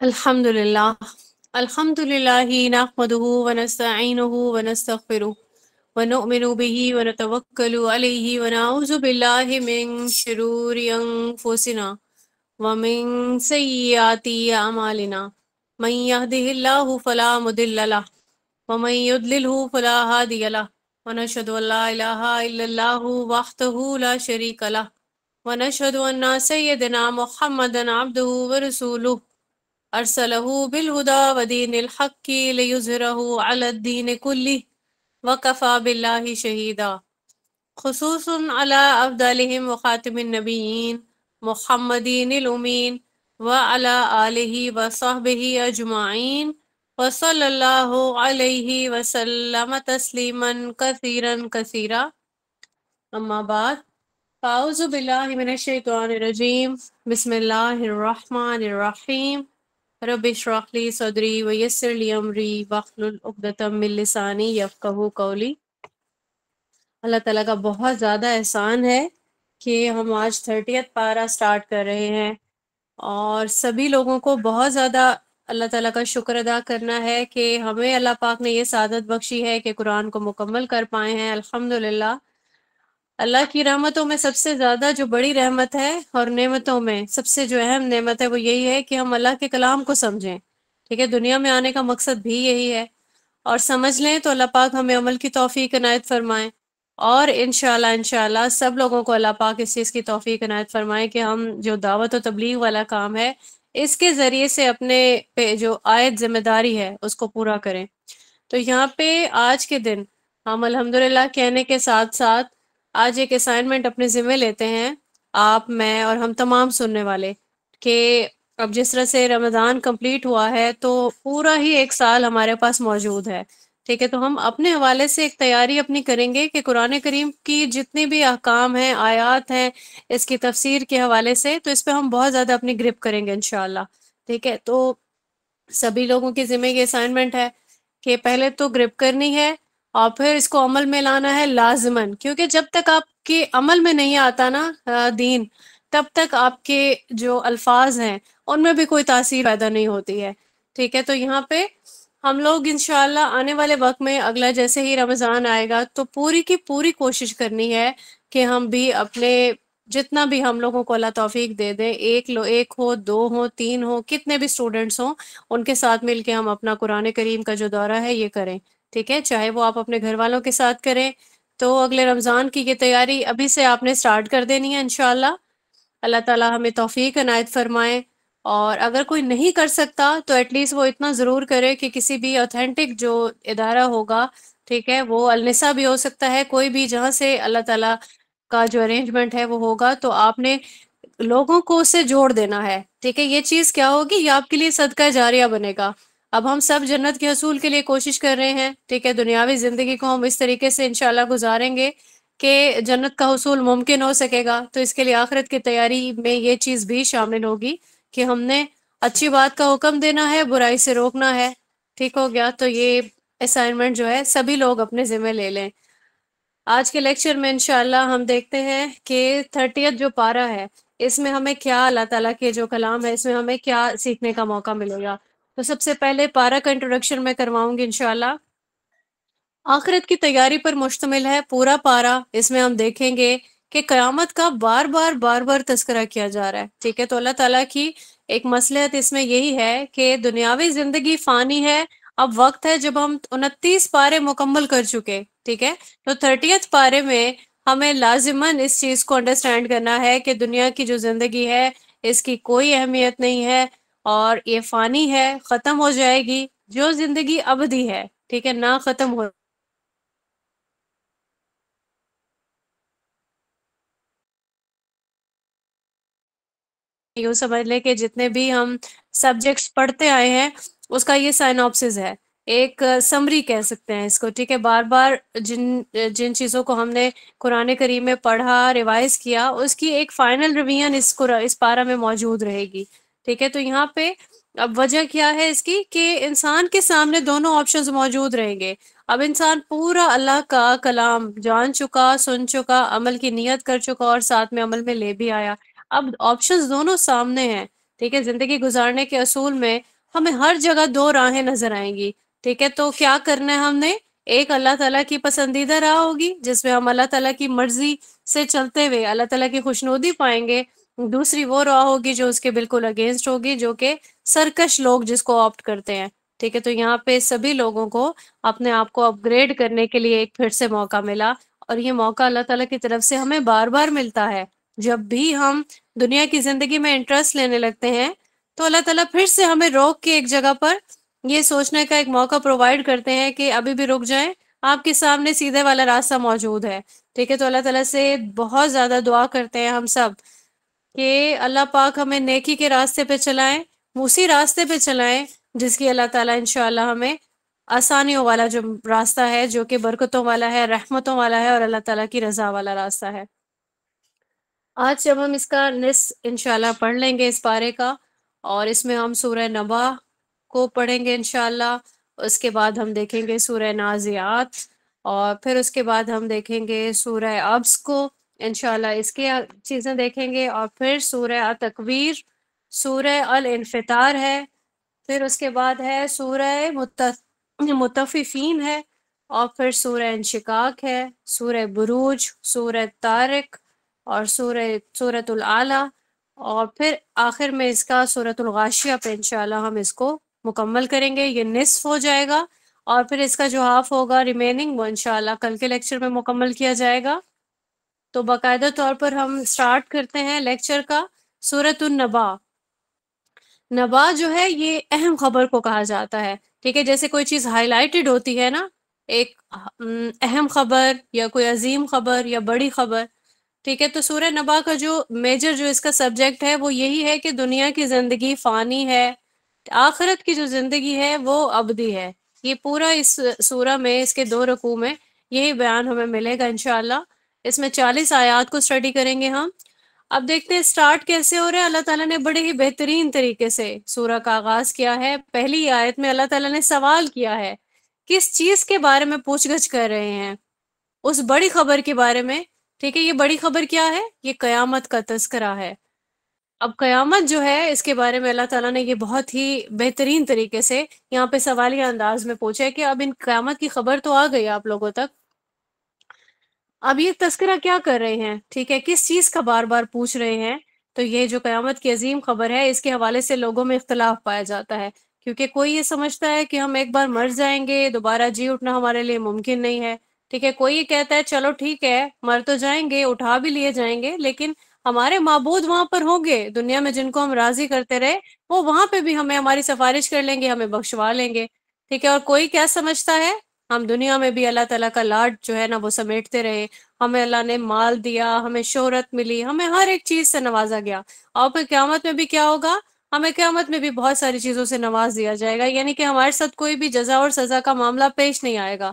الحمد للہ نحمده ونستعینه ونستغفره ونؤمن به ونتوکل علیہ ونعوذ باللہ من شرور انفسنا ومن سیئات اعمالنا من يهده الله فلا مضل له ومن يضلله فلا هادي له ونشهد ان لا اله الا الله وحده لا شريك له ونشهد ان سيدنا محمدا عبده ورسوله ارسلہ بالہدی ودین الحق لیظہرہ علی الدین کلہ وکفی باللہ شہیدا خصوص علی افضلہم وخاتم النبیین محمدین الامین وعلی آلہ وصحبہ اجمعین وصلی اللہ علیہ وسلم تسلیما کثیرا کثیرا اما بعد فاعوذ باللہ من الشیطان الرجیم بسم اللہ الرحمن الرحیم رب اشرح لی صدری ویسر لی امری واحلل عقدۃ من لسانی یفقہوا قولی۔ اللہ تعالیٰ کا بہت زیادہ احسان ہے کہ ہم آج 30th پارہ سٹارٹ کر رہے ہیں، اور سبھی لوگوں کو بہت زیادہ اللہ تعالیٰ کا شکر ادا کرنا ہے کہ ہمیں اللہ پاک نے یہ سعادت بخشی ہے کہ قرآن کو مکمل کر پائے ہیں الحمدللہ۔ اللہ کی رحمتوں میں سب سے زیادہ جو بڑی رحمت ہے اور نعمتوں میں سب سے جو اہم نعمت ہے وہ یہی ہے کہ ہم اللہ کے کلام کو سمجھیں، ٹھیک ہے۔ دنیا میں آنے کا مقصد بھی یہی ہے، اور سمجھ لیں تو اللہ پاک ہمیں عمل کی توفیق عنایت فرمائیں، اور انشاءاللہ سب لوگوں کو اللہ پاک اس چیز کی توفیق عنایت فرمائیں کہ ہم جو دعوت و تبلیغ والا کام ہے اس کے ذریعے سے اپنے پہ جو عائد ذمہ داری ہے اس کو پورا کریں۔ تو یہاں پہ آج کے دن ہم الحمدللہ کہنے کے ساتھ ساتھ آج ایک اسائنمنٹ اپنے ذمہ لیتے ہیں، آپ، میں اور ہم تمام سننے والے، کہ اب جس طرح سے رمضان کمپلیٹ ہوا ہے تو پورا ہی ایک سال ہمارے پاس موجود ہے، ٹھیک ہے۔ تو ہم اپنے حوالے سے ایک تیاری اپنی کریں گے کہ قرآن کریم کی جتنی بھی احکام ہیں، آیات ہیں، اس کی تفسیر کے حوالے سے، تو اس پہ ہم بہت زیادہ اپنی گرپ کریں گے انشاءاللہ، ٹھیک ہے۔ تو سبھی لوگوں کے ذمہ یہ اسائنمنٹ ہے کہ پہلے تو گرپ کرنی ہے اور پھر اس کو عمل میں لانا ہے لازماً، کیونکہ جب تک آپ کے عمل میں نہیں آتا نا دین، تب تک آپ کے جو الفاظ ہیں ان میں بھی کوئی تاثیر پیدا نہیں ہوتی ہے، ٹھیک ہے۔ تو یہاں پہ ہم لوگ انشاءاللہ آنے والے وقت میں اگلا جیسے ہی رمضان آئے گا تو پوری کی پوری کوشش کرنی ہے کہ ہم بھی اپنے جتنا بھی ہم لوگوں کو اللہ توفیق دے دیں، ایک ہو، دو ہو، تین ہو، کتنے بھی اسٹوڈنٹس ہوں، ان کے ساتھ مل کے ہم اپنا قرآن کریم کا جو دورہ ہے یہ کریں، ٹھیک ہے۔ چاہے وہ آپ اپنے گھر والوں کے ساتھ کریں، تو اگلے رمضان کی یہ تیاری ابھی سے آپ نے سٹارٹ کر دینی ہے انشاءاللہ۔ اللہ تعالیٰ ہمیں توفیق عنایت فرمائے، اور اگر کوئی نہیں کر سکتا تو ایٹ لیسٹ وہ اتنا ضرور کرے کہ کسی بھی اوتھینٹک جو ادارہ ہوگا، ٹھیک ہے، وہ النساء بھی ہو سکتا ہے، کوئی بھی جہاں سے اللہ تعالیٰ کا جو ارینجمنٹ ہے وہ ہوگا، تو آپ نے لوگوں کو اس سے جوڑ دینا ہے، ٹھیک ہے۔ یہ چیز کیا ہوگی، یہ آپ کے لیے صدقہ جاریہ بنے گا۔ اب ہم سب جنت کے حصول کے لیے کوشش کر رہے ہیں، ٹھیک ہے۔ دنیاوی زندگی کو ہم اس طریقے سے انشاءاللہ گزاریں گے کہ جنت کا حصول ممکن ہو سکے گا، تو اس کے لیے آخرت کی تیاری میں یہ چیز بھی شامل ہوگی کہ ہم نے اچھی بات کا حکم دینا ہے، برائی سے روکنا ہے، ٹھیک ہو گیا۔ تو یہ اسائنمنٹ جو ہے سبھی لوگ اپنے ذمہ لے لیں۔ آج کے لیکچر میں انشاءاللہ ہم دیکھتے ہیں کہ 30th جو پارہ ہے اس میں ہمیں کیا اللہ تعالیٰ کے جو کلام ہے اس میں ہمیں کیا سیکھنے کا موقع ملے گا۔ تو سب سے پہلے پارہ کا انٹروڈکشن میں کرواؤں گی انشاءاللہ۔ آخرت کی تیاری پر مشتمل ہے پورا پارہ، اس میں ہم دیکھیں گے کہ قیامت کا بار بار تذکرہ کیا جا رہا ہے، ٹھیک ہے۔ تو اللہ تعالیٰ کی ایک مصلحت اس میں یہی ہے کہ دنیاوی زندگی فانی ہے، اب وقت ہے جب ہم 29 پارے مکمل کر چکے، ٹھیک ہے۔ تو 30th پارے میں ہمیں لازماً اس چیز کو انڈرسٹینڈ کرنا ہے کہ دنیا کی جو زندگی ہے اس کی کوئی اہمیت نہیں ہے، اور یہ فانی ہے، ختم ہو جائے گی۔ جو زندگی ابدی ہے، ٹھیک ہے، نہ ختم ہو، یوں سمجھ لیں کہ جتنے بھی ہم سبجیکٹس پڑھتے آئے ہیں اس کا یہ سائنوپسس ہے، ایک سمری کہہ سکتے ہیں اس کو، ٹھیک ہے۔ بار بار جن جن چیزوں کو ہم نے قرآن کریم میں پڑھا، ریوائز کیا، اس کی ایک فائنل ریویژن اس پارہ میں موجود رہے گی، ٹھیک ہے۔ تو یہاں پہ اب وجہ کیا ہے اس کی کہ انسان کے سامنے دونوں آپشنز موجود رہیں گے۔ اب انسان پورا اللہ کا کلام جان چکا، سن چکا، عمل کی نیت کر چکا اور ساتھ میں عمل میں لے بھی آیا، اب آپشنز دونوں سامنے ہیں، ٹھیک ہے۔ زندگی گزارنے کے اصول میں ہمیں ہر جگہ دو راہیں نظر آئیں گی، ٹھیک ہے؟ تو کیا کرنا ہے ہم نے؟ ایک اللہ تعالیٰ کی پسندیدہ راہ ہوگی جس میں ہم اللہ تعالیٰ کی مرضی سے چلتے ہوئے اللہ تعالیٰ کی خوشنودی پائیں گے، دوسری وہ راہ ہوگی جو اس کے بالکل اگینسٹ ہوگی، جو کہ سرکش لوگ جس کو آپٹ کرتے ہیں، ٹھیک ہے؟ تو یہاں پہ سبھی لوگوں کو اپنے آپ کو اپ گریڈ کرنے کے لیے ایک پھر سے موقع ملا، اور یہ موقع اللہ تعالیٰ کی طرف سے ہمیں بار بار ملتا ہے۔ جب بھی ہم دنیا کی زندگی میں انٹرسٹ لینے لگتے ہیں تو اللہ تعالیٰ پھر سے ہمیں روک کے ایک جگہ پر یہ سوچنے کا ایک موقع پرووائڈ کرتے ہیں کہ ابھی بھی رک جائیں، آپ کے سامنے سیدھے والا راستہ موجود ہے، ٹھیک ہے؟ تو اللہ تعالیٰ سے بہت زیادہ دعا کرتے ہیں ہم سب کہ اللہ پاک ہمیں نیکی کے راستے پہ چلائیں، اسی راستے پہ چلائیں جس کی اللہ تعالیٰ انشاءاللہ ہمیں آسانیوں والا جو راستہ ہے، جو کہ برکتوں والا ہے، رحمتوں والا ہے، اور اللہ تعالیٰ کی رضا والا راستہ ہے۔ آج جب ہم اس کا نصف انشاءاللہ پڑھ لیں گے اس پارے کا، اور اس میں ہم سورہ نبا کو پڑھیں گے انشاءاللہ، اس کے بعد ہم دیکھیں گے سورہ نازعات، اور پھر اس کے بعد ہم دیکھیں گے سورہ ابس کو انشاءاللہ، اس کی چیزیں دیکھیں گے، اور پھر سورہ تکویر، سورہ الانفطار ہے، پھر اس کے بعد ہے سورہ مطففین ہے، اور پھر سورہ انشقاق ہے، سورہ بروج، سورہ طارق، اور سورۃ الاعلیٰ، اور پھر آخر میں اس کا سورۃ الغاشیہ پہ انشاءاللہ ہم اس کو مکمل کریں گے، یہ نصف ہو جائے گا، اور پھر اس کا جو ہاف ہوگا ریمیننگ وہ انشاءاللہ کل کے لیکچر میں مکمل کیا جائے گا۔ تو باقاعدہ طور پر ہم سٹارٹ کرتے ہیں لیکچر کا۔ سورۃ النبا، نبا جو ہے یہ اہم خبر کو کہا جاتا ہے، ٹھیک ہے؟ جیسے کوئی چیز ہائی لائٹڈ ہوتی ہے نا، ایک اہم خبر یا کوئی عظیم خبر یا بڑی خبر، ٹھیک ہے؟ تو سورہ نبا کا جو میجر جو اس کا سبجیکٹ ہے وہ یہی ہے کہ دنیا کی زندگی فانی ہے، آخرت کی جو زندگی ہے وہ ابدی ہے۔ یہ پورا اس سورہ میں، اس کے 2 رکوع میں یہی بیان ہمیں ملے گا انشاءاللہ۔ اس میں 40 آیات کو اسٹڈی کریں گے ہم۔ اب دیکھتے ہیں سٹارٹ کیسے ہو رہا ہے۔ اللہ تعالیٰ نے بڑے ہی بہترین طریقے سے سورہ کا آغاز کیا ہے۔ پہلی آیت میں اللہ تعالیٰ نے سوال کیا ہے، کس چیز کے بارے میں پوچھ گچھ کر رہے ہیں؟ اس بڑی خبر کے بارے میں، ٹھیک ہے؟ یہ بڑی خبر کیا ہے؟ یہ قیامت کا تذکرہ ہے۔ اب قیامت جو ہے اس کے بارے میں اللہ تعالیٰ نے یہ بہت ہی بہترین طریقے سے یہاں پہ سوالیہ انداز میں پوچھا ہے کہ اب ان قیامت کی خبر تو آ گئی آپ لوگوں تک، اب یہ تذکرہ کیا کر رہے ہیں؟ ٹھیک ہے، کس چیز کا بار بار پوچھ رہے ہیں؟ تو یہ جو قیامت کی عظیم خبر ہے اس کے حوالے سے لوگوں میں اختلاف پایا جاتا ہے، کیونکہ کوئی یہ سمجھتا ہے کہ ہم ایک بار مر جائیں گے، دوبارہ جی اٹھنا ہمارے لیے ممکن نہیں ہے، ٹھیک ہے؟ کوئی یہ کہتا ہے چلو ٹھیک ہے، مر تو جائیں گے، اٹھا بھی لیے جائیں گے، لیکن ہمارے معبود وہاں پر ہوں گے، دنیا میں جن کو ہم راضی کرتے رہے وہ وہاں پہ بھی ہمیں ہماری سفارش کر لیں گے، ہمیں بخشوا لیں گے، ٹھیک ہے؟ اور کوئی کیا سمجھتا ہے، ہم دنیا میں بھی اللہ تعالیٰ کا لاڈ جو ہے نا وہ سمیٹتے رہے، ہمیں اللہ نے مال دیا، ہمیں شہرت ملی، ہمیں ہر ایک چیز سے نوازا گیا، اور پھر قیامت میں بھی کیا ہوگا؟ ہمیں قیامت میں بھی بہت ساری چیزوں سے نواز دیا جائے گا، یعنی کہ ہمارے ساتھ کوئی بھی جزا اور سزا کا معاملہ پیش نہیں آئے گا۔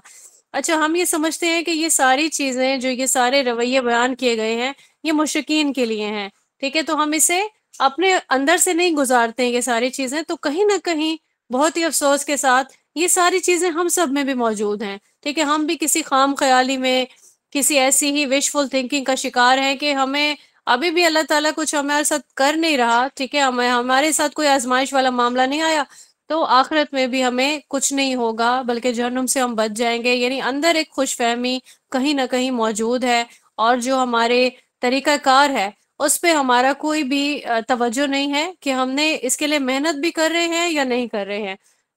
اچھا، ہم یہ سمجھتے ہیں کہ یہ ساری چیزیں جو یہ سارے رویے بیان کیے گئے ہیں یہ مشرکین کے لیے ہیں، ٹھیک ہے؟ تو ہم اسے اپنے اندر سے نہیں گزارتے ہیں یہ ساری چیزیں، تو کہیں نہ کہیں بہت ہی افسوس کے ساتھ یہ ساری چیزیں ہم سب میں بھی موجود ہیں، ٹھیک ہے؟ ہم بھی کسی خام خیالی میں، کسی ایسی ہی وشفل تھنکنگ کا شکار ہے کہ ہمیں ابھی بھی اللہ تعالیٰ کچھ ہمارے ساتھ کر نہیں رہا، ٹھیک ہے؟ ہمارے ساتھ کوئی آزمائش والا معاملہ نہیں آیا تو آخرت میں بھی ہمیں کچھ نہیں ہوگا بلکہ جہنم سے ہم بچ جائیں گے، یعنی اندر ایک خوش فہمی کہیں نہ کہیں موجود ہے، اور جو ہمارے طریقہ کار ہے اس پہ ہمارا کوئی بھی توجہ نہیں ہے کہ ہم نے اس کے لیے محنت بھی کر رہے ہیں یا نہیں کر رہے ہیں۔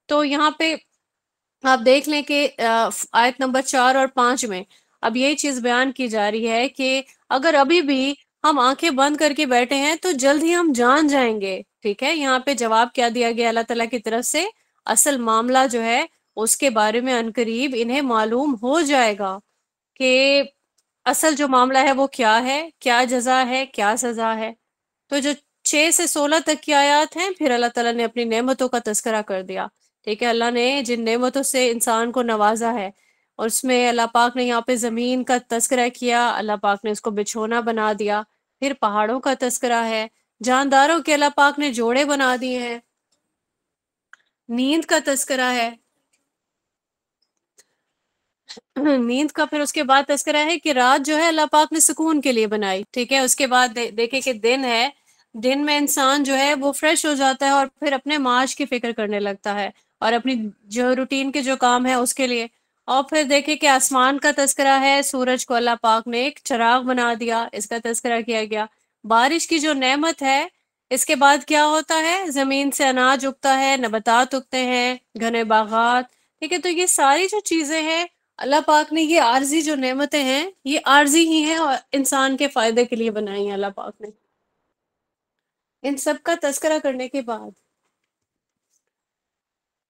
تو یہاں پہ آپ دیکھ لیں کہ آیت نمبر 4 اور 5 میں اب یہی چیز بیان کی جا رہی ہے کہ اگر ابھی بھی ہم آنکھیں بند کر کے بیٹھے ہیں تو جلد ہی ہم جان جائیں گے، ٹھیک ہے؟ یہاں پہ جواب کیا دیا گیا اللہ تعالیٰ کی طرف سے؟ اصل معاملہ جو ہے اس کے بارے میں عنقریب انہیں معلوم ہو جائے گا کہ اصل جو معاملہ ہے وہ کیا ہے، کیا جزا ہے، کیا سزا ہے۔ تو جو 6 سے 16 تک کی آیات ہیں پھر اللہ تعالیٰ نے اپنی نعمتوں کا تذکرہ کر دیا، ٹھیک ہے؟ اللہ نے جن نعمتوں سے انسان کو نوازا ہے، اور اس میں اللہ پاک نے یہاں پہ زمین کا تذکرہ کیا، اللہ پاک نے اس کو بچھونا بنا دیا، پھر پہاڑوں کا تذکرہ ہے، جانداروں کے اللہ پاک نے جوڑے بنا دیے ہیں، نیند کا تذکرہ ہے، نیند کا پھر اس کے بعد تذکرہ ہے کہ رات جو ہے اللہ پاک نے سکون کے لیے بنائی، ٹھیک ہے؟ اس کے بعد دیکھیں کہ دن ہے، دن میں انسان جو ہے وہ فریش ہو جاتا ہے اور پھر اپنے معاش کی فکر کرنے لگتا ہے اور اپنی جو روٹین کے جو کام ہے اس کے لیے. اور پھر دیکھیں کہ آسمان کا تذکرہ ہے، سورج کو اللہ پاک نے ایک چراغ بنا دیا، اس کا تذکرہ کیا گیا. بارش کی جو نعمت ہے، اس کے بعد کیا ہوتا ہے، زمین سے اناج اگتا ہے، نباتات اگتے ہیں، گھنے باغات. ٹھیک ہے، تو یہ ساری جو چیزیں ہیں اللہ پاک نے، یہ عارضی جو نعمتیں ہیں یہ عارضی ہی ہیں اور انسان کے فائدے کے لیے بنائی ہیں اللہ پاک نے. ان سب کا تذکرہ کرنے کے بعد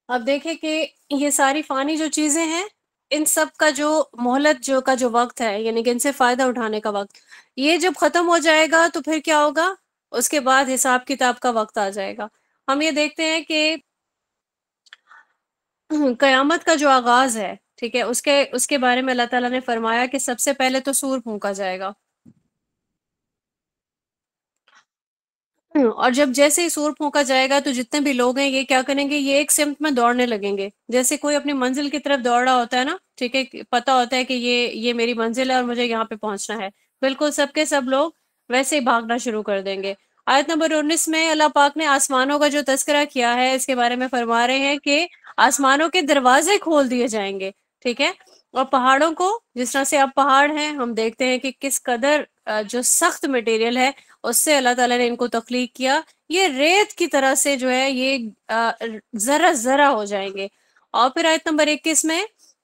اب دیکھیں کہ یہ ساری فانی جو چیزیں ہیں، ان سب کا جو مہلت جو وقت ہے، یعنی کہ ان سے فائدہ اٹھانے کا وقت، یہ جب ختم ہو جائے گا تو پھر کیا ہوگا، اس کے بعد حساب کتاب کا وقت آ جائے گا. ہم یہ دیکھتے ہیں کہ قیامت کا جو آغاز ہے، ٹھیک ہے، اس کے بارے میں اللہ تعالیٰ نے فرمایا کہ سب سے پہلے تو سور پھونکا جائے گا. اور جب جیسے ہی سور پھونکا جائے گا تو جتنے بھی لوگ ہیں یہ کیا کریں گے، یہ ایک سمت میں دوڑنے لگیں گے، جیسے کوئی اپنی منزل کی طرف دوڑ رہا ہوتا ہے نا. ٹھیک ہے، پتا ہوتا ہے کہ یہ میری منزل ہے اور مجھے یہاں پہ پہنچنا ہے. بالکل سب کے سب لوگ ویسے ہی بھاگنا شروع کر دیں گے. آیت نمبر 19 میں اللہ پاک نے آسمانوں کا جو تذکرہ کیا ہے، اس کے بارے میں فرما رہے ہیں کہ آسمانوں کے دروازے کھول دیے جائیں گے. ٹھیک ہے، اور پہاڑوں کو، جس طرح سے اب پہاڑ ہیں، ہم دیکھتے ہیں کہ کس قدر جو سخت مٹیریل ہے اس سے اللہ تعالیٰ نے ان کو تخلیق کیا. یہ ریت کی طرح سے جو ہے یہ ذرہ ذرہ ہو جائیں گے. اور پھر آیت نمبر 21 میں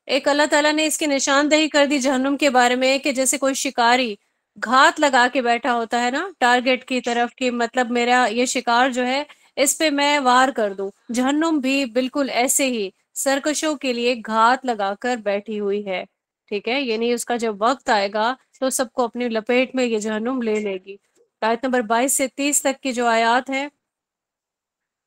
ایک اللہ تعالیٰ نے اس کی نشاندہی کر دی جہنم کے بارے میں کہ جیسے کوئی شکاری گھات لگا کے بیٹھا ہوتا ہے نا ٹارگٹ کی طرف، کہ مطلب میرا یہ شکار جو ہے اس پہ میں وار کر دوں. جہنم بھی بالکل ایسے ہی سرکشوں کے لیے گھات لگا کر بیٹھی ہوئی ہے. ٹھیک ہے، یعنی اس کا جب وقت آئے گا تو سب کو اپنی لپیٹ میں یہ جہنم لے لے گی. آیت نمبر 22 سے 30 تک کی جو آیات ہیں،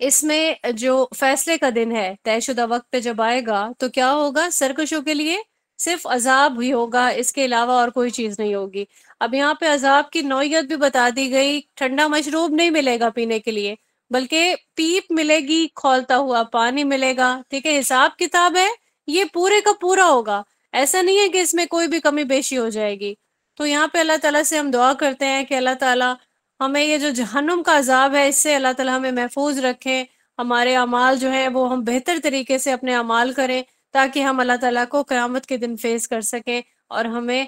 اس میں جو فیصلے کا دن ہے، طے شدہ وقت پہ جب آئے گا تو کیا ہوگا، سرکشوں کے لیے صرف عذاب ہی ہوگا، اس کے علاوہ اور کوئی چیز نہیں ہوگی. اب یہاں پہ عذاب کی نوعیت بھی بتا دی گئی. ٹھنڈا مشروب نہیں ملے گا پینے کے لیے، بلکہ پیپ ملے گی، کھولتا ہوا پانی ملے گا. ٹھیک ہے، حساب کتاب ہے یہ پورے کا پورا ہوگا، ایسا نہیں ہے کہ اس میں کوئی بھی کمی بیشی ہو جائے گی. تو یہاں پہ اللہ تعالیٰ سے ہم دعا کرتے ہیں کہ اللہ تعالیٰ ہمیں یہ جو جہنم کا عذاب ہے اس سے اللہ تعالیٰ ہمیں محفوظ رکھیں. ہمارے اعمال جو ہیں وہ ہم بہتر طریقے سے اپنے اعمال کریں تاکہ ہم اللہ تعالیٰ کو قیامت کے دن فیس کر سکیں اور ہمیں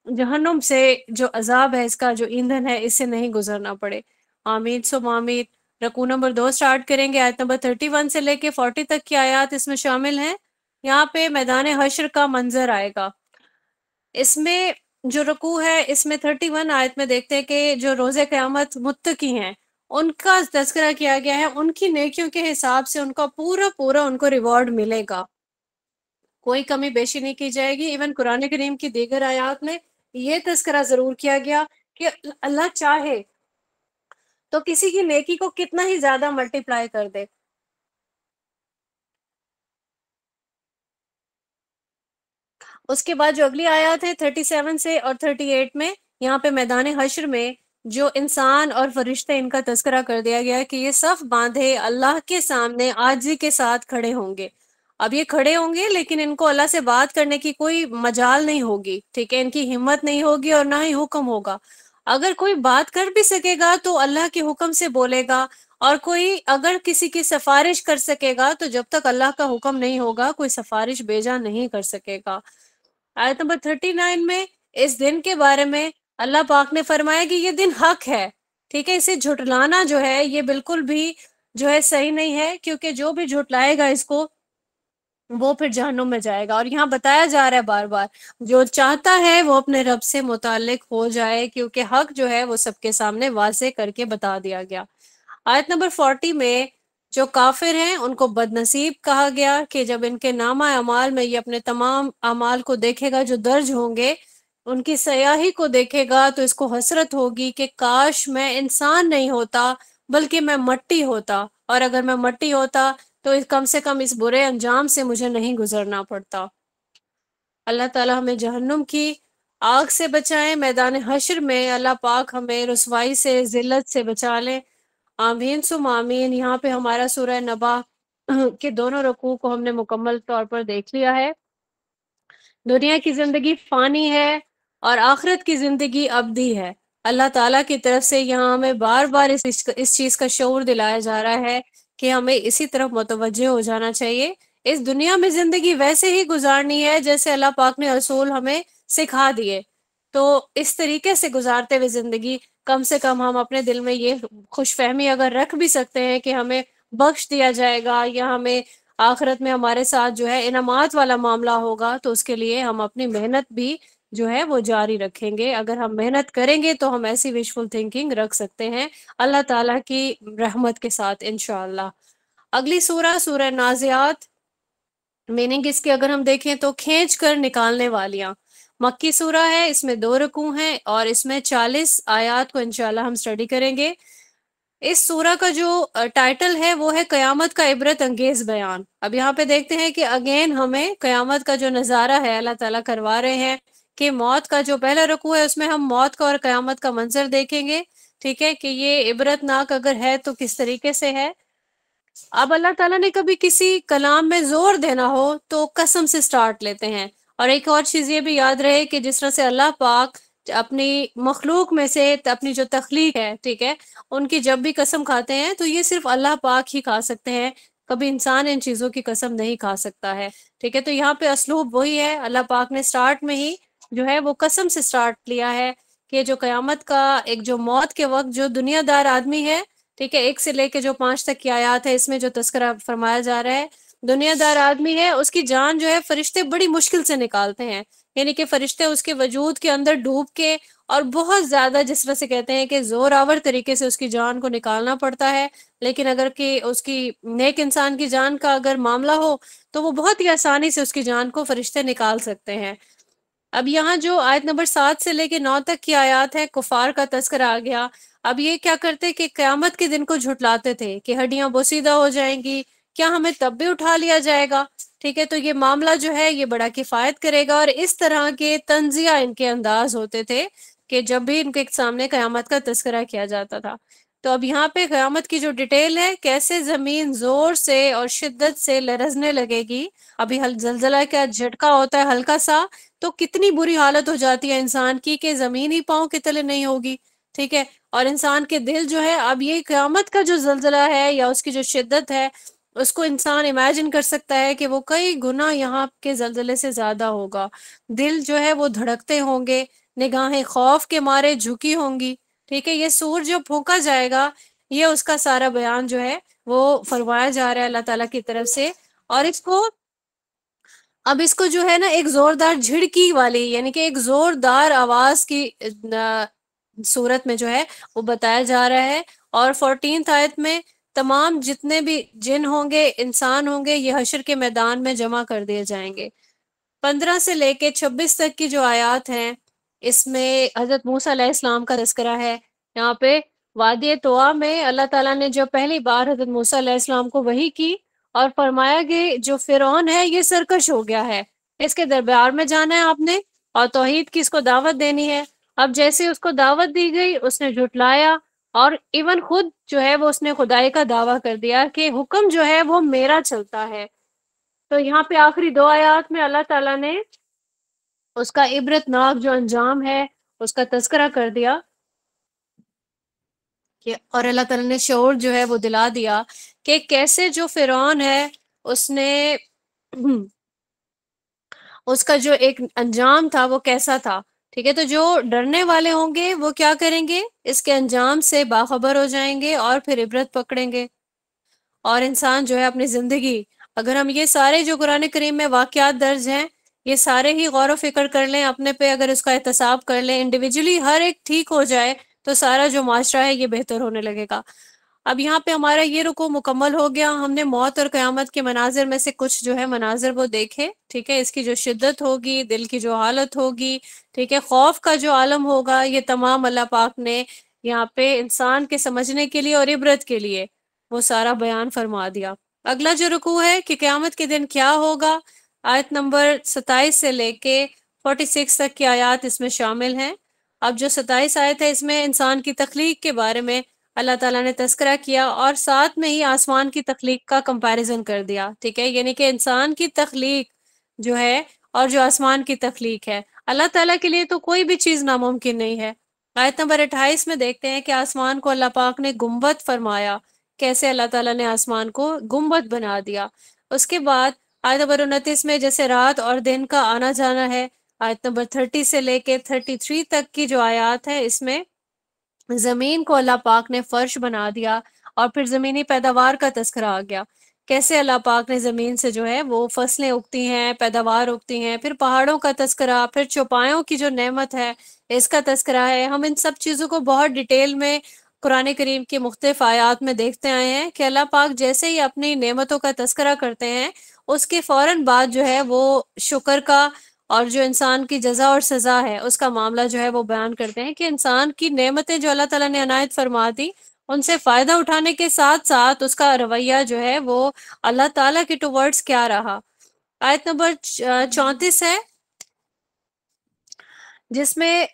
جہنم سے جو عذاب ہے، اس کا جو ایندھن ہے، اس سے نہیں گزرنا پڑے. آمین سم آمین. رکوع نمبر 2 سٹارٹ کریں گے. آیت نمبر 31 سے لے کے 40 تک کی آیات اس میں شامل ہیں. یہاں پہ میدان حشر کا منظر آئے گا. اس میں جو رکوع ہے، اس میں 31 آیت میں دیکھتے ہیں کہ جو روز قیامت متقی ہیں ان کا تذکرہ کیا گیا ہے. ان کی نیکیوں کے حساب سے ان کا پورا پورا ان کو ریوارڈ ملے گا، کوئی کمی بیشی نہیں کی جائے گی. ایون قرآن کریم کی دیگر آیات میں یہ تذکرہ ضرور کیا گیا کہ اللہ چاہے تو کسی کی نیکی کو کتنا ہی زیادہ ملٹیپلائی کر دے. اس کے بعد جو اگلی آیات ہے 37 سے اور 38 میں، یہاں پہ میدان حشر میں جو انسان اور فرشتے، ان کا تذکرہ کر دیا گیا کہ یہ صف باندھے اللہ کے سامنے عاجزی کے ساتھ کھڑے ہوں گے. اب یہ کھڑے ہوں گے لیکن ان کو اللہ سے بات کرنے کی کوئی مجال نہیں ہوگی. ٹھیک ہے، ان کی ہمت نہیں ہوگی اور نہ ہی حکم ہوگا. اگر کوئی بات کر بھی سکے گا تو اللہ کے حکم سے بولے گا، اور کوئی اگر کسی کی سفارش کر سکے گا تو جب تک اللہ کا حکم نہیں ہوگا کوئی سفارش بھیجا نہیں کر سکے گا. آیت نمبر 39 میں اس دن کے بارے میں اللہ پاک نے فرمایا کہ یہ دن حق ہے. ٹھیک ہے، اسے جھٹلانا جو ہے یہ بالکل بھی جو ہے صحیح نہیں ہے، کیونکہ جو بھی جھٹلائے گا اس کو وہ پھر جہنم میں جائے گا. اور یہاں بتایا جا رہا ہے بار بار، جو چاہتا ہے وہ اپنے رب سے متعلق ہو جائے، کیونکہ حق جو ہے وہ سب کے سامنے واضح کر کے بتا دیا گیا. آیت نمبر 40 میں جو کافر ہیں ان کو بد نصیب کہا گیا کہ جب ان کے نامہ اعمال میں یہ اپنے تمام اعمال کو دیکھے گا جو درج ہوں گے، ان کی سیاہی کو دیکھے گا تو اس کو حسرت ہوگی کہ کاش میں انسان نہیں ہوتا بلکہ میں مٹی ہوتا، اور اگر میں مٹی ہوتا تو کم سے کم اس برے انجام سے مجھے نہیں گزرنا پڑتا. اللہ تعالی ہمیں جہنم کی آگ سے بچائیں. میدان حشر میں اللہ پاک ہمیں رسوائی سے، ذلت سے بچا لیں. آمین سم آمین. یہاں پہ ہمارا سورہ نبا کے دونوں رکوع کو ہم نے مکمل طور پر دیکھ لیا ہے. دنیا کی زندگی فانی ہے اور آخرت کی زندگی ابدی ہے. اللہ تعالیٰ کی طرف سے یہاں ہمیں بار بار اس چیز کا شعور دلایا جا رہا ہے کہ ہمیں اسی طرف متوجہ ہو جانا چاہیے۔ اس دنیا میں زندگی ویسے ہی گزارنی ہے جیسے اللہ پاک نے اصول ہمیں سکھا دیے، تو اس طریقے سے گزارتے ہوئے زندگی کم سے کم ہم اپنے دل میں یہ خوش فہمی اگر رکھ بھی سکتے ہیں کہ ہمیں بخش دیا جائے گا یا ہمیں آخرت میں ہمارے ساتھ جو ہے انعامات والا معاملہ ہوگا، تو اس کے لیے ہم اپنی محنت بھی جو ہے وہ جاری رکھیں گے۔ اگر ہم محنت کریں گے تو ہم ایسی وشفل تھنکنگ رکھ سکتے ہیں اللہ تعالیٰ کی رحمت کے ساتھ انشاءاللہ۔ اگلی سورہ، سورہ نازعات، میننگ اس کے اگر ہم دیکھیں تو کھینچ کر نکالنے والیاں، مکی سورہ ہے، اس میں 2 رکوع ہیں اور اس میں 40 آیات کو انشاءاللہ ہم سٹڈی کریں گے۔ اس سورہ کا جو ٹائٹل ہے وہ ہے قیامت کا عبرت انگیز بیان۔ اب یہاں پہ دیکھتے ہیں کہ اگین ہمیں قیامت کا جو نظارہ ہے اللہ تعالیٰ کروا رہے ہیں کہ موت کا جو پہلا رکوع ہے اس میں ہم موت کا اور قیامت کا منظر دیکھیں گے، ٹھیک ہے، کہ یہ عبرت ناک اگر ہے تو کس طریقے سے ہے۔ اب اللہ تعالیٰ نے کبھی کسی کلام میں زور دینا ہو تو قسم سے سٹارٹ لیتے ہیں، اور ایک اور چیز یہ بھی یاد رہے کہ جس طرح سے اللہ پاک اپنی مخلوق میں سے اپنی جو تخلیق ہے، ٹھیک ہے، ان کی جب بھی قسم کھاتے ہیں تو یہ صرف اللہ پاک ہی کھا سکتے ہیں، کبھی انسان ان چیزوں کی قسم نہیں کھا سکتا ہے، ٹھیک ہے۔ تو یہاں پہ اسلوب وہی ہے، اللہ پاک نے سٹارٹ میں ہی جو ہے وہ قسم سے سٹارٹ لیا ہے کہ جو قیامت کا ایک جو موت کے وقت جو دنیا دار آدمی ہے، ٹھیک ہے، 1 سے لے کے جو 5 تک کی آیات ہے اس میں جو تذکرہ فرمایا جا رہا ہے، دنیا دار آدمی ہے، اس کی جان جو ہے فرشتے بڑی مشکل سے نکالتے ہیں، یعنی کہ فرشتے اس کے وجود کے اندر ڈوب کے اور بہت زیادہ جس طرح سے کہتے ہیں کہ زور آور طریقے سے اس کی جان کو نکالنا پڑتا ہے، لیکن اگر کہ اس کی نیک انسان کی جان کا اگر معاملہ ہو تو وہ بہت ہی آسانی سے اس کی جان کو فرشتے نکال سکتے ہیں۔ اب یہاں جو آیت نمبر 7 سے لے کے 9 تک کی آیات ہے، کفار کا تذکرہ آ گیا۔ اب یہ کیا کرتے کہ قیامت کے دن کو جھٹلاتے تھے کہ ہڈیاں بوسیدہ ہو جائیں گی، کیا ہمیں تب بھی اٹھا لیا جائے گا، ٹھیک ہے، تو یہ معاملہ جو ہے یہ بڑا کفایت کرے گا، اور اس طرح کے تنزیہ ان کے انداز ہوتے تھے کہ جب بھی ان کے سامنے قیامت کا تذکرہ کیا جاتا تھا۔ تو اب یہاں پہ قیامت کی جو ڈیٹیل ہے، کیسے زمین زور سے اور شدت سے لرزنے لگے گی، ابھی زلزلہ کا جھٹکا ہوتا ہے ہلکا سا تو کتنی بری حالت ہو جاتی ہے انسان کی کہ زمین ہی پاؤں کے تلے نہیں ہوگی، ٹھیک ہے، اور انسان کے دل جو ہے، اب یہ قیامت کا جو زلزلہ ہے یا اس کی جو شدت ہے اس کو انسان امیجن کر سکتا ہے کہ وہ کئی گنا یہاں کے زلزلے سے زیادہ ہوگا، دل جو ہے وہ دھڑکتے ہوں گے، نگاہیں خوف کے مارے جھکی ہوں گی، ٹھیک ہے، یہ سور جو پھونکا جائے گا یہ اس کا سارا بیان جو ہے وہ فرمایا جا رہا ہے اللہ تعالیٰ کی طرف سے، اور اب اس کو جو ہے نا ایک زوردار جھڑکی والی، یعنی کہ ایک زوردار آواز کی صورت میں جو ہے وہ بتایا جا رہا ہے، اور 14 آیت میں تمام جتنے بھی جن ہوں گے انسان ہوں گے یہ حشر کے میدان میں جمع کر دیے جائیں گے۔ 15 سے لے کے 26 تک کی جو آیات ہیں اس میں حضرت موسیٰ علیہ السلام کا تذکرہ ہے۔ یہاں پہ وادی طوا میں اللہ تعالیٰ نے جو پہلی بار حضرت موسیٰ علیہ السلام کو وحی کی اور فرمایا کہ جو فرعون ہے یہ سرکش ہو گیا ہے، اس کے دربار میں جانا ہے آپ نے اور توحید کی اس کو دعوت دینی ہے۔ اب جیسے اس کو دعوت دی گئی اس نے جھٹلایا، اور ایون خود جو ہے وہ اس نے خدائی کا دعویٰ کر دیا کہ حکم جو ہے وہ میرا چلتا ہے۔ تو یہاں پہ آخری 2 آیات میں اللہ تعالیٰ نے اس کا عبرت ناک جو انجام ہے اس کا تذکرہ کر دیا اور اللہ تعالیٰ نے شعور جو ہے وہ دلا دیا کہ کیسے جو فرعون ہے اس نے اس کا جو ایک انجام تھا وہ کیسا تھا، ٹھیک ہے، تو جو ڈرنے والے ہوں گے وہ کیا کریں گے، اس کے انجام سے باخبر ہو جائیں گے اور پھر عبرت پکڑیں گے، اور انسان جو ہے اپنی زندگی، اگر ہم یہ سارے جو قرآن کریم میں واقعات درج ہیں یہ سارے ہی غور و فکر کر لیں اپنے پہ، اگر اس کا احتساب کر لیں انڈیویجولی، ہر ایک ٹھیک ہو جائے تو سارا جو معاشرہ ہے یہ بہتر ہونے لگے گا۔ اب یہاں پہ ہمارا یہ رکوع مکمل ہو گیا، ہم نے موت اور قیامت کے مناظر میں سے کچھ جو ہے مناظر وہ دیکھے، ٹھیک ہے، اس کی جو شدت ہوگی، دل کی جو حالت ہوگی، ٹھیک ہے، خوف کا جو عالم ہوگا، یہ تمام اللہ پاک نے یہاں پہ انسان کے سمجھنے کے لیے اور عبرت کے لیے وہ سارا بیان فرما دیا۔ اگلا جو رکوع ہے کہ قیامت کے دن کیا ہوگا، آیت نمبر 27 سے لے کے 46 تک کی آیات اس میں شامل ہیں۔ اب جو 27 آیت ہے اس میں انسان کی تخلیق کے بارے میں اللہ تعالیٰ نے تذکرہ کیا اور ساتھ میں ہی آسمان کی تخلیق کا کمپیریزن کر دیا، ٹھیک ہے، یعنی کہ انسان کی تخلیق جو ہے اور جو آسمان کی تخلیق ہے، اللہ تعالیٰ کے لیے تو کوئی بھی چیز ناممکن نہیں ہے، آیت نمبر 28 میں دیکھتے ہیں کہ آسمان کو اللہ پاک نے گنبد فرمایا، کیسے اللہ تعالیٰ نے آسمان کو گنبد بنا دیا۔ اس کے بعد آیت نمبر 29 میں جیسے رات اور دن کا آنا جانا ہے، آیت نمبر 30 سے لے کے 33 تک کی جو آیات ہے، اس میں زمین کو اللہ پاک نے فرش بنا دیا، اور پھر زمینی پیداوار کا تذکرہ آ گیا، کیسے اللہ پاک نے زمین سے جو ہے وہ فصلیں اگتی ہیں، پیداوار اگتی ہیں، پھر پہاڑوں کا تذکرہ، پھر چوپایوں کی جو نعمت ہے اس کا تذکرہ ہے۔ ہم ان سب چیزوں کو بہت ڈیٹیل میں قرآن کریم کی مختلف آیات میں دیکھتے آئے ہیں کہ اللہ پاک جیسے ہی اپنی نعمتوں کا تذکرہ کرتے ہیں، اس کے فوراً بعد جو ہے وہ شکر کا اور جو انسان کی جزا اور سزا ہے اس کا معاملہ جو ہے وہ بیان کرتے ہیں، کہ انسان کی نعمتیں جو اللہ تعالیٰ نے عنایت فرما دی، ان سے فائدہ اٹھانے کے ساتھ ساتھ اس کا رویہ جو ہے وہ اللہ تعالیٰ کے ٹوورڈز کیا رہا۔ آیت نمبر 34 ہے، جس میں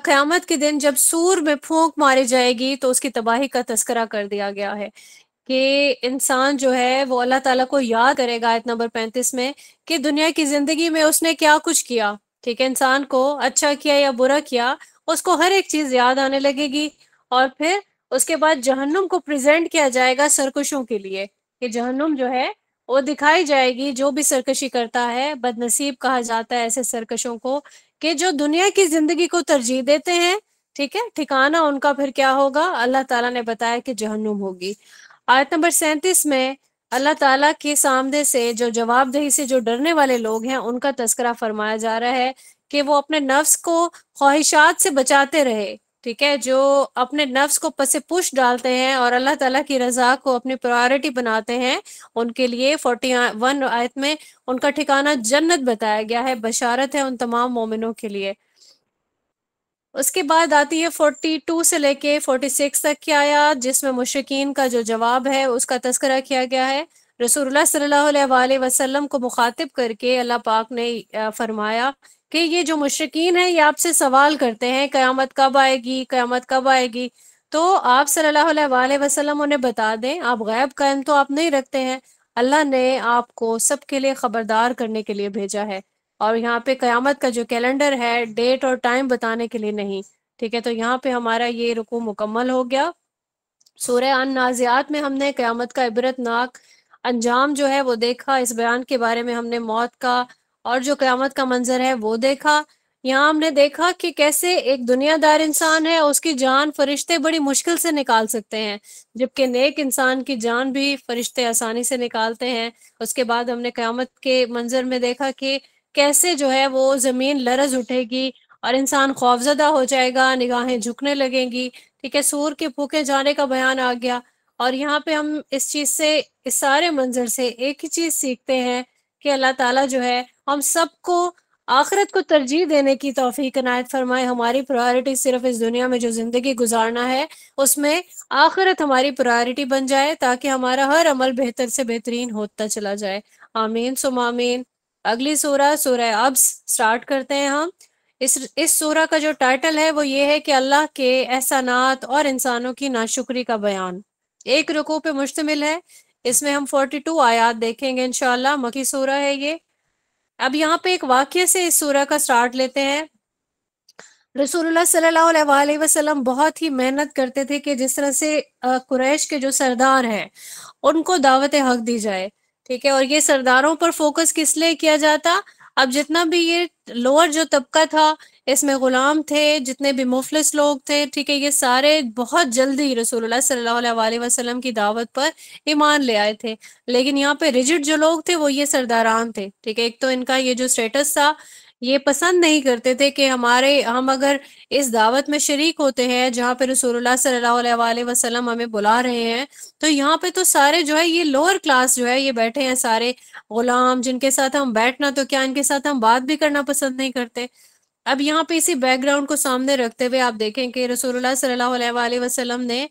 قیامت کے دن جب سور میں پھونک ماری جائے گی تو اس کی تباہی کا تذکرہ کر دیا گیا ہے، کہ انسان جو ہے وہ اللہ تعالیٰ کو یاد کرے گا۔ آیت نمبر 35 میں کہ دنیا کی زندگی میں اس نے کیا کچھ کیا، ٹھیک ہے، انسان کو اچھا کیا یا برا کیا، اس کو ہر ایک چیز یاد آنے لگے گی، اور پھر اس کے بعد جہنم کو پریزنٹ کیا جائے گا سرکشوں کے لیے، کہ جہنم جو ہے وہ دکھائی جائے گی، جو بھی سرکشی کرتا ہے بد نصیب کہا جاتا ہے ایسے سرکشوں کو، کہ جو دنیا کی زندگی کو ترجیح دیتے ہیں، ٹھیک ہے، ٹھکانہ ان کا پھر کیا ہوگا، اللہ تعالیٰ نے بتایا کہ جہنم ہوگی۔ آیت نمبر 37 میں اللہ تعالیٰ کے سامنے سے جو جواب دہی سے جو ڈرنے والے لوگ ہیں ان کا تذکرہ فرمایا جا رہا ہے، کہ وہ اپنے نفس کو خواہشات سے بچاتے رہے، ٹھیک ہے، جو اپنے نفس کو پس پش ڈالتے ہیں اور اللہ تعالیٰ کی رضا کو اپنی پرائورٹی بناتے ہیں، ان کے لیے 41 آیت میں ان کا ٹھکانہ جنت بتایا گیا ہے، بشارت ہے ان تمام مومنوں کے لیے۔ اس کے بعد آتی ہے 42 سے لے کے 46 تک کی آیات، جس میں مشرکین کا جو جواب ہے اس کا تذکرہ کیا گیا ہے۔ رسول اللہ صلی اللہ علیہ وآلہ وسلم کو مخاطب کر کے اللہ پاک نے فرمایا کہ یہ جو مشرکین ہیں یہ آپ سے سوال کرتے ہیں قیامت کب آئے گی، قیامت کب آئے گی، تو آپ صلی اللہ علیہ وآلہ وسلم انہیں بتا دیں، آپ غیب کا علم تو آپ نہیں رکھتے ہیں، اللہ نے آپ کو سب کے لیے خبردار کرنے کے لیے بھیجا ہے، اور یہاں پہ قیامت کا جو کیلنڈر ہے ڈیٹ اور ٹائم بتانے کے لیے نہیں، ٹھیک ہے۔ تو یہاں پہ ہمارا یہ رکوع مکمل ہو گیا۔ سورہ النازعات میں ہم نے قیامت کا عبرت ناک انجام جو ہے وہ دیکھا، اس بیان کے بارے میں ہم نے موت کا اور جو قیامت کا منظر ہے وہ دیکھا۔ یہاں ہم نے دیکھا کہ کیسے ایک دنیا دار انسان ہے، اس کی جان فرشتے بڑی مشکل سے نکال سکتے ہیں، جبکہ نیک انسان کی جان بھی فرشتے آسانی سے نکالتے ہیں۔ اس کے بعد ہم نے قیامت کے منظر میں دیکھا کہ کیسے جو ہے وہ زمین لرز اٹھے گی اور انسان خوفزدہ ہو جائے گا، نگاہیں جھکنے لگیں گی، ٹھیک ہے، سور کے پھونکے جانے کا بیان آ گیا۔ اور یہاں پہ ہم اس چیز سے، اس سارے منظر سے ایک ہی چیز سیکھتے ہیں کہ اللہ تعالیٰ جو ہے ہم سب کو آخرت کو ترجیح دینے کی توفیق عنایت فرمائے۔ ہماری پرائورٹی صرف اس دنیا میں جو زندگی گزارنا ہے اس میں آخرت ہماری پرائورٹی بن جائے، تاکہ ہمارا ہر عمل بہتر سے بہترین ہوتا چلا جائے۔ آمین ثم آمین۔ اگلی سورہ سورہ ابس سٹارٹ کرتے ہیں ہم۔ اس سورہ کا جو ٹائٹل ہے وہ یہ ہے کہ اللہ کے احسانات اور انسانوں کی ناشکری کا بیان۔ ایک رکوع پہ مشتمل ہے، اس میں ہم 42 آیات دیکھیں گے انشاءاللہ، مکی سورہ ہے یہ۔ اب یہاں پہ ایک واقعے سے اس سورہ کا سٹارٹ لیتے ہیں۔ رسول اللہ صلی اللہ علیہ وآلہ وسلم بہت ہی محنت کرتے تھے کہ جس طرح سے قریش کے جو سردار ہیں ان کو دعوت حق دی جائے، ٹھیک ہے، اور یہ سرداروں پر فوکس کس لیے کیا جاتا؟ اب جتنا بھی یہ لوور جو طبقہ تھا، اس میں غلام تھے، جتنے بھی مفلس لوگ تھے، ٹھیک ہے، یہ سارے بہت جلدی رسول اللہ صلی اللہ علیہ وآلہ وسلم کی دعوت پر ایمان لے آئے تھے، لیکن یہاں پہ ریجڈ جو لوگ تھے وہ یہ سرداران تھے، ٹھیک ہے۔ ایک تو ان کا یہ جو سٹیٹس تھا، یہ پسند نہیں کرتے تھے کہ ہم اگر اس دعوت میں شریک ہوتے ہیں جہاں پہ رسول اللہ صلی اللہ علیہ وآلہ وسلم ہمیں بلا رہے ہیں، تو یہاں پہ تو سارے جو ہے یہ لوور کلاس جو ہے یہ بیٹھے ہیں، سارے غلام جن کے ساتھ ہم بیٹھنا تو کیا ان کے ساتھ ہم بات بھی کرنا پسند نہیں کرتے۔ اب یہاں پہ اسی بیک گراؤنڈ کو سامنے رکھتے ہوئے آپ دیکھیں کہ رسول اللہ صلی اللہ علیہ وآلہ وسلم نے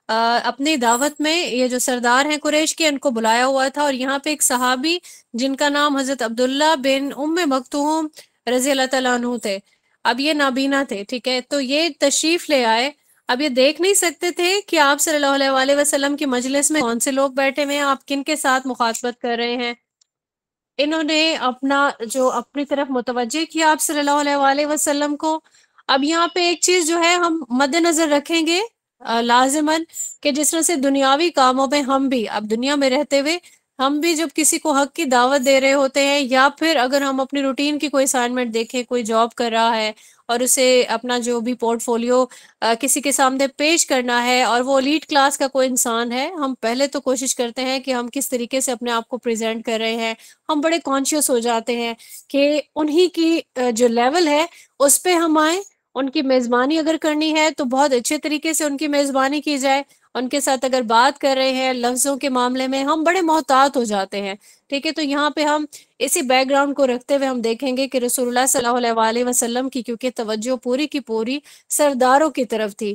اپنی دعوت میں یہ جو سردار ہیں قریش کے ان کو بلایا ہوا تھا، اور یہاں پہ ایک صحابی جن کا نام حضرت عبداللہ بن ام مکتوم رضی اللہ تعالیٰ عنہ تھے، اب یہ نابینا تھے، ٹھیک ہے، تو یہ تشریف لے آئے۔ اب یہ دیکھ نہیں سکتے تھے کہ آپ صلی اللہ علیہ وآلہ وسلم کی مجلس میں کون سے لوگ بیٹھے ہوئے ہیں، آپ کن کے ساتھ مخاطبت کر رہے ہیں۔ انہوں نے اپنا جو اپنی طرف متوجہ کیا آپ صلی اللہ علیہ وآلہ وسلم کو، اب یہاں پہ ایک چیز جو ہے ہم مد نظر رکھیں گے لازماً، کہ جس طرح سے دنیاوی کاموں میں ہم بھی اب دنیا میں رہتے ہوئے ہم بھی جب کسی کو حق کی دعوت دے رہے ہوتے ہیں، یا پھر اگر ہم اپنی روٹین کی کوئی اسائنمنٹ دیکھیں، کوئی جاب کر رہا ہے اور اسے اپنا جو بھی پورٹ فولیو کسی کے سامنے پیش کرنا ہے، اور وہ لیڈ کلاس کا کوئی انسان ہے، ہم پہلے تو کوشش کرتے ہیں کہ ہم کس طریقے سے اپنے آپ کو پریزنٹ کر رہے ہیں. ہم بڑے کانشیس ہو جاتے ہیں کہ انہی کی جو لیول ہے اس پہ ہم آئیں. ان کی میزبانی اگر کرنی ہے تو بہت اچھے طریقے سے ان کی میزبانی کی جائے. ان کے ساتھ اگر بات کر رہے ہیں لفظوں کے معاملے میں ہم بڑے محتاط ہو جاتے ہیں. ٹھیک ہے، تو یہاں پہ ہم اسی بیک گراؤنڈ کو رکھتے ہوئے ہم دیکھیں گے کہ رسول اللہ صلی اللہ علیہ وآلہ وسلم کی کیونکہ توجہ پوری کی پوری سرداروں کی طرف تھی.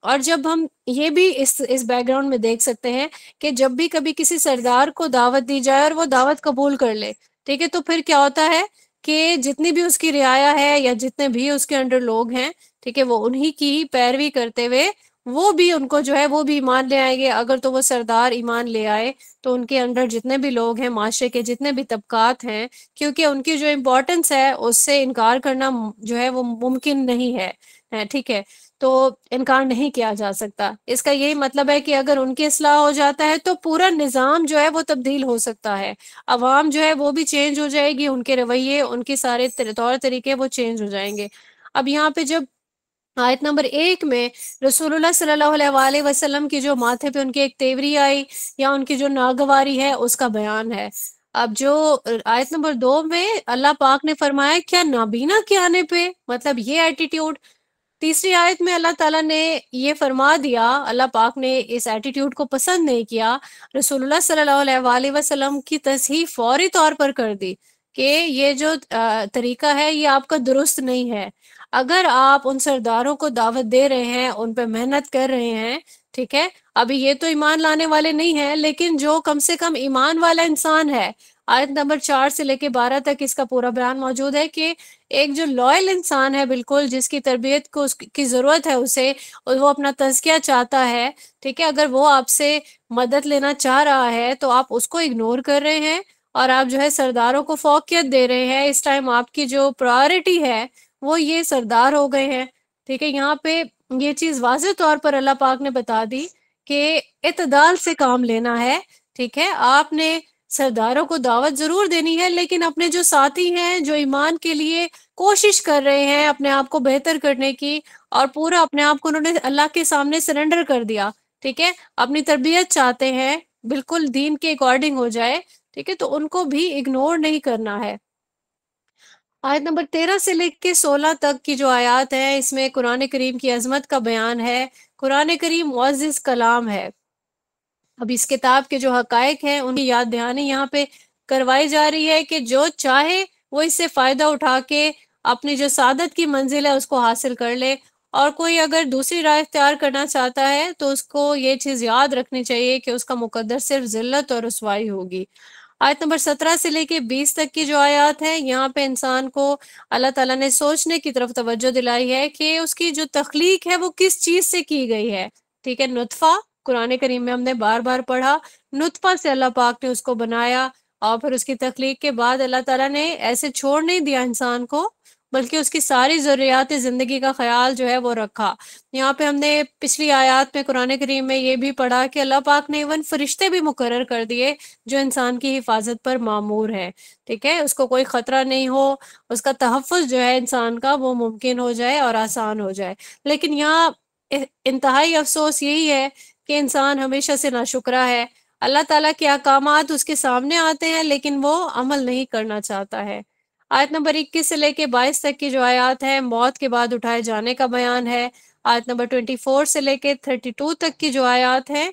اور جب ہم یہ بھی اس بیک گراؤنڈ میں دیکھ سکتے ہیں کہ جب بھی کبھی کسی سردار کو دعوت دی جائے اور وہ دعوت قبول کر لے، ٹھیک ہے، تو پھر کیا ہوتا ہے کہ جتنی بھی اس کی رعایا ہے یا جتنے بھی اس کے انڈر لوگ ہیں، ٹھیک ہے، وہ انہی کی ہی پیروی کرتے ہوئے وہ بھی ان کو جو ہے وہ بھی ایمان لے آئیں گے. اگر تو وہ سردار ایمان لے آئے تو ان کے اندر جتنے بھی لوگ ہیں، معاشرے کے جتنے بھی طبقات ہیں، کیونکہ ان کی جو امپورٹنس ہے اس سے انکار کرنا جو ہے وہ ممکن نہیں ہے. ٹھیک ہے، تو انکار نہیں کیا جا سکتا. اس کا یہی مطلب ہے کہ اگر ان کی اصلاح ہو جاتا ہے تو پورا نظام جو ہے وہ تبدیل ہو سکتا ہے. عوام جو ہے وہ بھی چینج ہو جائے گی، ان کے رویے، ان کے سارے طور طریقے وہ چینج ہو جائیں گے. اب یہاں پہ جب آیت نمبر 1 میں رسول اللہ صلی اللہ علیہ وآلہ وسلم کی جو ماتھے پہ ان کی ایک تیوری آئی یا ان کی جو ناگواری ہے اس کا بیان ہے. اب جو آیت نمبر 2 میں اللہ پاک نے فرمایا کیا نابینا کے آنے پہ، مطلب یہ ایٹیٹیوڈ. تیسری آیت میں اللہ تعالیٰ نے یہ فرما دیا، اللہ پاک نے اس ایٹیٹیوڈ کو پسند نہیں کیا، رسول اللہ صلی اللہ علیہ وآلہ وسلم کی تصحیح فوری طور پر کر دی کہ یہ جو طریقہ ہے یہ آپ کا درست نہیں ہے. اگر آپ ان سرداروں کو دعوت دے رہے ہیں، ان پہ محنت کر رہے ہیں، ٹھیک ہے، ابھی یہ تو ایمان لانے والے نہیں ہیں، لیکن جو کم سے کم ایمان والا انسان ہے، آیت نمبر 4 سے لے کے 12 تک اس کا پورا بیان موجود ہے کہ ایک جو لائل انسان ہے، بالکل جس کی تربیت کو اس کی ضرورت ہے اسے، اور وہ اپنا تزکیہ چاہتا ہے، ٹھیک ہے، اگر وہ آپ سے مدد لینا چاہ رہا ہے تو آپ اس کو اگنور کر رہے ہیں اور آپ جو ہے سرداروں کو فوقیت دے رہے ہیں. اس ٹائم آپ کی جو پرائورٹی ہے وہ یہ سردار ہو گئے ہیں. ٹھیک ہے، یہاں پہ یہ چیز واضح طور پر اللہ پاک نے بتا دی کہ اعتدال سے کام لینا ہے. ٹھیک ہے، آپ نے سرداروں کو دعوت ضرور دینی ہے، لیکن اپنے جو ساتھی ہیں جو ایمان کے لیے کوشش کر رہے ہیں اپنے آپ کو بہتر کرنے کی، اور پورا اپنے آپ کو انہوں نے اللہ کے سامنے سرنڈر کر دیا، ٹھیک ہے، اپنی تربیت چاہتے ہیں بالکل دین کے اکارڈنگ ہو جائے، ٹھیک ہے، تو ان کو بھی اگنور نہیں کرنا ہے. آیت نمبر 13 سے لے کے 16 تک کی جو آیات ہیں اس میں قرآن کریم کی عظمت کا بیان ہے. قرآن کریم معزز کلام ہے. اب اس کتاب کے جو حقائق ہیں ان کی یاد دہانی یہاں پہ کروائی جا رہی ہے کہ جو چاہے وہ اس سے فائدہ اٹھا کے اپنی جو سعادت کی منزل ہے اس کو حاصل کر لے، اور کوئی اگر دوسری راہ اختیار کرنا چاہتا ہے تو اس کو یہ چیز یاد رکھنی چاہیے کہ اس کا مقدر صرف ذلت اور رسوائی ہوگی. آیت نمبر 17 سے لے کے 20 تک کی جو آیات ہیں یہاں پہ انسان کو اللہ تعالیٰ نے سوچنے کی طرف توجہ دلائی ہے کہ اس کی جو تخلیق ہے وہ کس چیز سے کی گئی ہے. ٹھیک ہے، نطفہ، قرآن کریم میں ہم نے بار بار پڑھا، نطفہ سے اللہ پاک نے اس کو بنایا، اور پھر اس کی تخلیق کے بعد اللہ تعالیٰ نے ایسے چھوڑ نہیں دیا انسان کو، بلکہ اس کی ساری ضروریات زندگی کا خیال جو ہے وہ رکھا. یہاں پہ ہم نے پچھلی آیات میں قرآن کریم میں یہ بھی پڑھا کہ اللہ پاک نے ایون فرشتے بھی مقرر کر دیے جو انسان کی حفاظت پر مامور ہے. ٹھیک ہے، اس کو کوئی خطرہ نہیں ہو، اس کا تحفظ جو ہے انسان کا وہ ممکن ہو جائے اور آسان ہو جائے. لیکن یہاں انتہائی افسوس یہی ہے کہ انسان ہمیشہ سے ناشکرا ہے. اللہ تعالیٰ کے احکامات اس کے سامنے آتے ہیں لیکن وہ عمل نہیں کرنا چاہتا ہے. آیت نمبر 21 سے لے کے 22 تک کی جو آیات ہیں موت کے بعد اٹھائے جانے کا بیان ہے. آیت نمبر 24 سے لے کے 32 تک کی جو آیات ہیں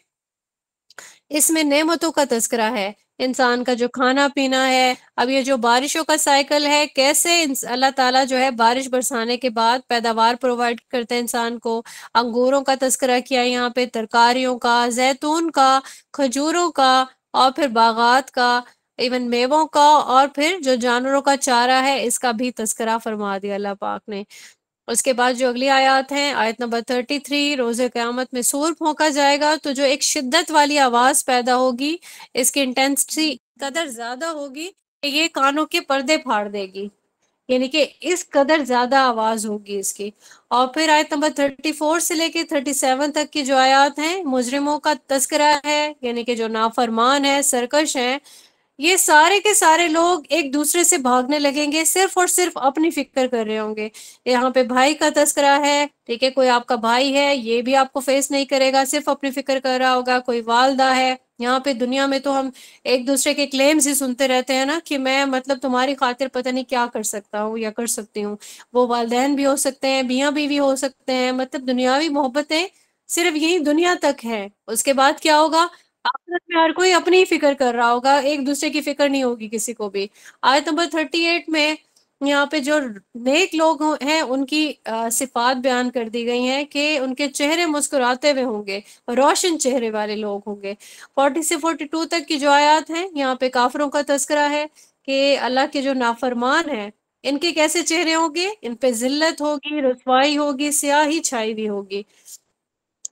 اس میں نعمتوں کا تذکرہ ہے، انسان کا جو کھانا پینا ہے. اب یہ جو بارشوں کا سائیکل ہے، کیسے اللہ تعالیٰ جو ہے بارش برسانے کے بعد پیداوار پرووائڈ کرتے ہیں انسان کو. انگوروں کا تذکرہ کیا یہاں پہ، ترکاریوں کا، زیتون کا، کھجوروں کا، اور پھر باغات کا، ایون میووں کا، اور پھر جو جانوروں کا چارہ ہے اس کا بھی تذکرہ فرما دیا اللہ پاک نے. اس کے بعد جو اگلی آیات ہیں، آیت نمبر 33، روز قیامت میں سور پھونکا جائے گا تو جو ایک شدت والی آواز پیدا ہوگی، اس کی انٹینسٹی قدر زیادہ ہوگی کہ یہ کانوں کے پردے پھاڑ دے گی. یعنی کہ اس قدر زیادہ آواز ہوگی اس کی۔ اور پھر آیت نمبر 34 سے لے کے 37 تک کی جو آیات ہیں، مجرموں کا تذکرہ ہے، یعنی کہ جو نافرمان ہے، سرکش ہیں، یہ سارے کے سارے لوگ ایک دوسرے سے بھاگنے لگیں گے، صرف اور صرف اپنی فکر کر رہے ہوں گے۔ یہاں پہ بھائی کا تذکرہ ہے، ٹھیک ہے، کوئی آپ کا بھائی ہے، یہ بھی آپ کو فیس نہیں کرے گا، صرف اپنی فکر کر رہا ہوگا۔ کوئی والدہ ہے، یہاں پہ دنیا میں تو ہم ایک دوسرے کے کلیمز ہی سنتے رہتے ہیں نا، کہ میں مطلب تمہاری خاطر پتہ نہیں کیا کر سکتا ہوں یا کر سکتی ہوں۔ وہ والدین بھی ہو سکتے ہیں، میاں بیوی ہو سکتے ہیں، مطلب دنیاوی محبتیں صرف یہی دنیا تک ہے۔ اس کے بعد کیا ہوگا؟ آخرت میں ہر کوئی اپنی ہی فکر کر رہا ہوگا، ایک دوسرے کی فکر نہیں ہوگی کسی کو بھی۔ آیت نمبر 38 میں یہاں پہ جو نیک لوگ ہیں ان کی صفات بیان کر دی گئی ہیں کہ ان کے چہرے مسکراتے ہوئے ہوں گے، روشن چہرے والے لوگ ہوں گے۔ 40 سے 42 تک کی جو آیات ہیں، یہاں پہ کافروں کا تذکرہ ہے کہ اللہ کے جو نافرمان ہیں ان کے کیسے چہرے ہوں گے، ان پہ ذلت ہوگی، رسوائی ہوگی، سیاہی چھائی ہوئی ہوگی،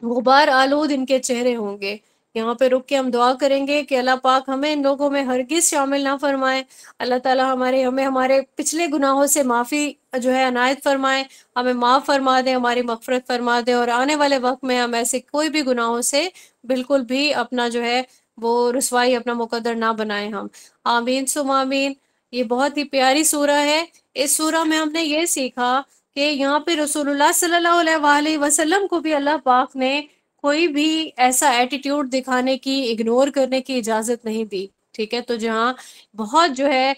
غبار آلود ان کے چہرے ہوں گے۔ یہاں پہ رک کے ہم دعا کریں گے کہ اللہ پاک ہمیں ان لوگوں میں ہرگز شامل نہ فرمائے۔ اللہ تعالی ہمیں ہمارے پچھلے گناہوں سے معافی جو ہے عنایت فرمائے، ہمیں معاف فرما دے، ہماری مغفرت فرما دے، اور آنے والے وقت میں ہم ایسے کوئی بھی گناہوں سے بالکل بھی اپنا جو ہے وہ رسوائی اپنا مقدر نہ بنائیں ہم۔ آمین ثم آمین۔ یہ بہت ہی پیاری سورہ ہے۔ اس سورہ میں ہم نے یہ سیکھا کہ یہاں پہ رسول اللہ صلی اللہ علیہ وآلہ وسلم کو بھی اللہ پاک نے کوئی بھی ایسا ایٹیٹیوڈ دکھانے کی، اگنور کرنے کی اجازت نہیں دی، ٹھیک ہے۔ تو جہاں بہت جو ہے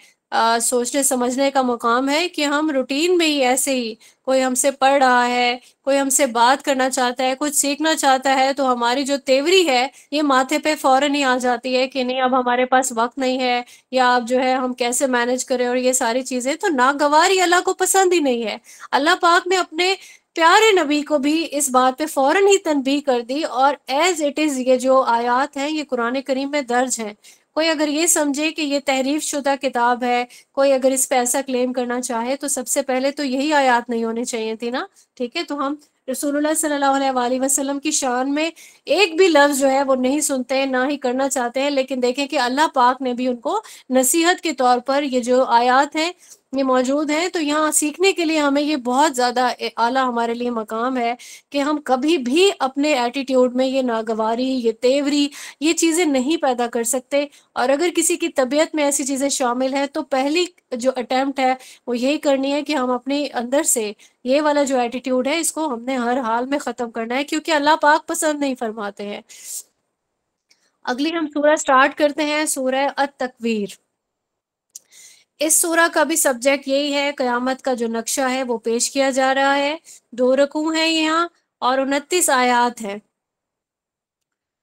سوچنے سمجھنے کا مقام ہے کہ ہم روٹین میں ہی ایسے ہی، کوئی ہم سے پڑھ رہا ہے، کوئی ہم سے بات کرنا چاہتا ہے، کچھ سیکھنا چاہتا ہے، تو ہماری جو تیوری ہے یہ ماتھے پہ فوراً ہی آ جاتی ہے کہ نہیں اب ہمارے پاس وقت نہیں ہے، یا اب جو ہے ہم کیسے مینج کریں، اور یہ ساری چیزیں تو ناگواری اللہ کو پسند ہی نہیں ہے۔ اللہ پاک نے اپنے پیارے نبی کو بھی اس بات پہ فوراً ہی تنبیہ کر دی، اور ایز اٹ از یہ جو آیات ہیں یہ قرآن کریم میں درج ہیں۔ کوئی اگر یہ سمجھے کہ یہ تحریف شدہ کتاب ہے، کوئی اگر اس پہ ایسا کلیم کرنا چاہے، تو سب سے پہلے تو یہی آیات نہیں ہونی چاہیے تھی نا، ٹھیک ہے۔ تو ہم رسول اللہ صلی اللہ علیہ وآلہ وسلم کی شان میں ایک بھی لفظ جو ہے وہ نہیں سنتے، نہ ہی کرنا چاہتے ہیں، لیکن دیکھیں کہ اللہ پاک نے بھی ان کو نصیحت کے طور پر یہ جو آیات ہیں یہ موجود ہیں۔ تو یہاں سیکھنے کے لیے ہمیں یہ بہت زیادہ اعلیٰ ہمارے لیے مقام ہے کہ ہم کبھی بھی اپنے ایٹیٹیوڈ میں یہ ناگواری، یہ تیوری، یہ چیزیں نہیں پیدا کر سکتے۔ اور اگر کسی کی طبیعت میں ایسی چیزیں شامل ہیں تو پہلی جو اٹیمپٹ ہے وہ یہی کرنی ہے کہ ہم اپنے اندر سے یہ والا جو ایٹیٹیوڈ ہے اس کو ہم نے ہر حال میں ختم کرنا ہے، کیونکہ اللہ پاک پسند نہیں فرماتے ہیں۔ اگلی ہم سورہ سٹارٹ کرتے ہیں، سورہ التکویر۔ اس سورہ کا بھی سبجیکٹ یہی ہے، قیامت کا جو نقشہ ہے وہ پیش کیا جا رہا ہے۔ 2 رکوع ہیں یہاں اور 29 آیات ہیں۔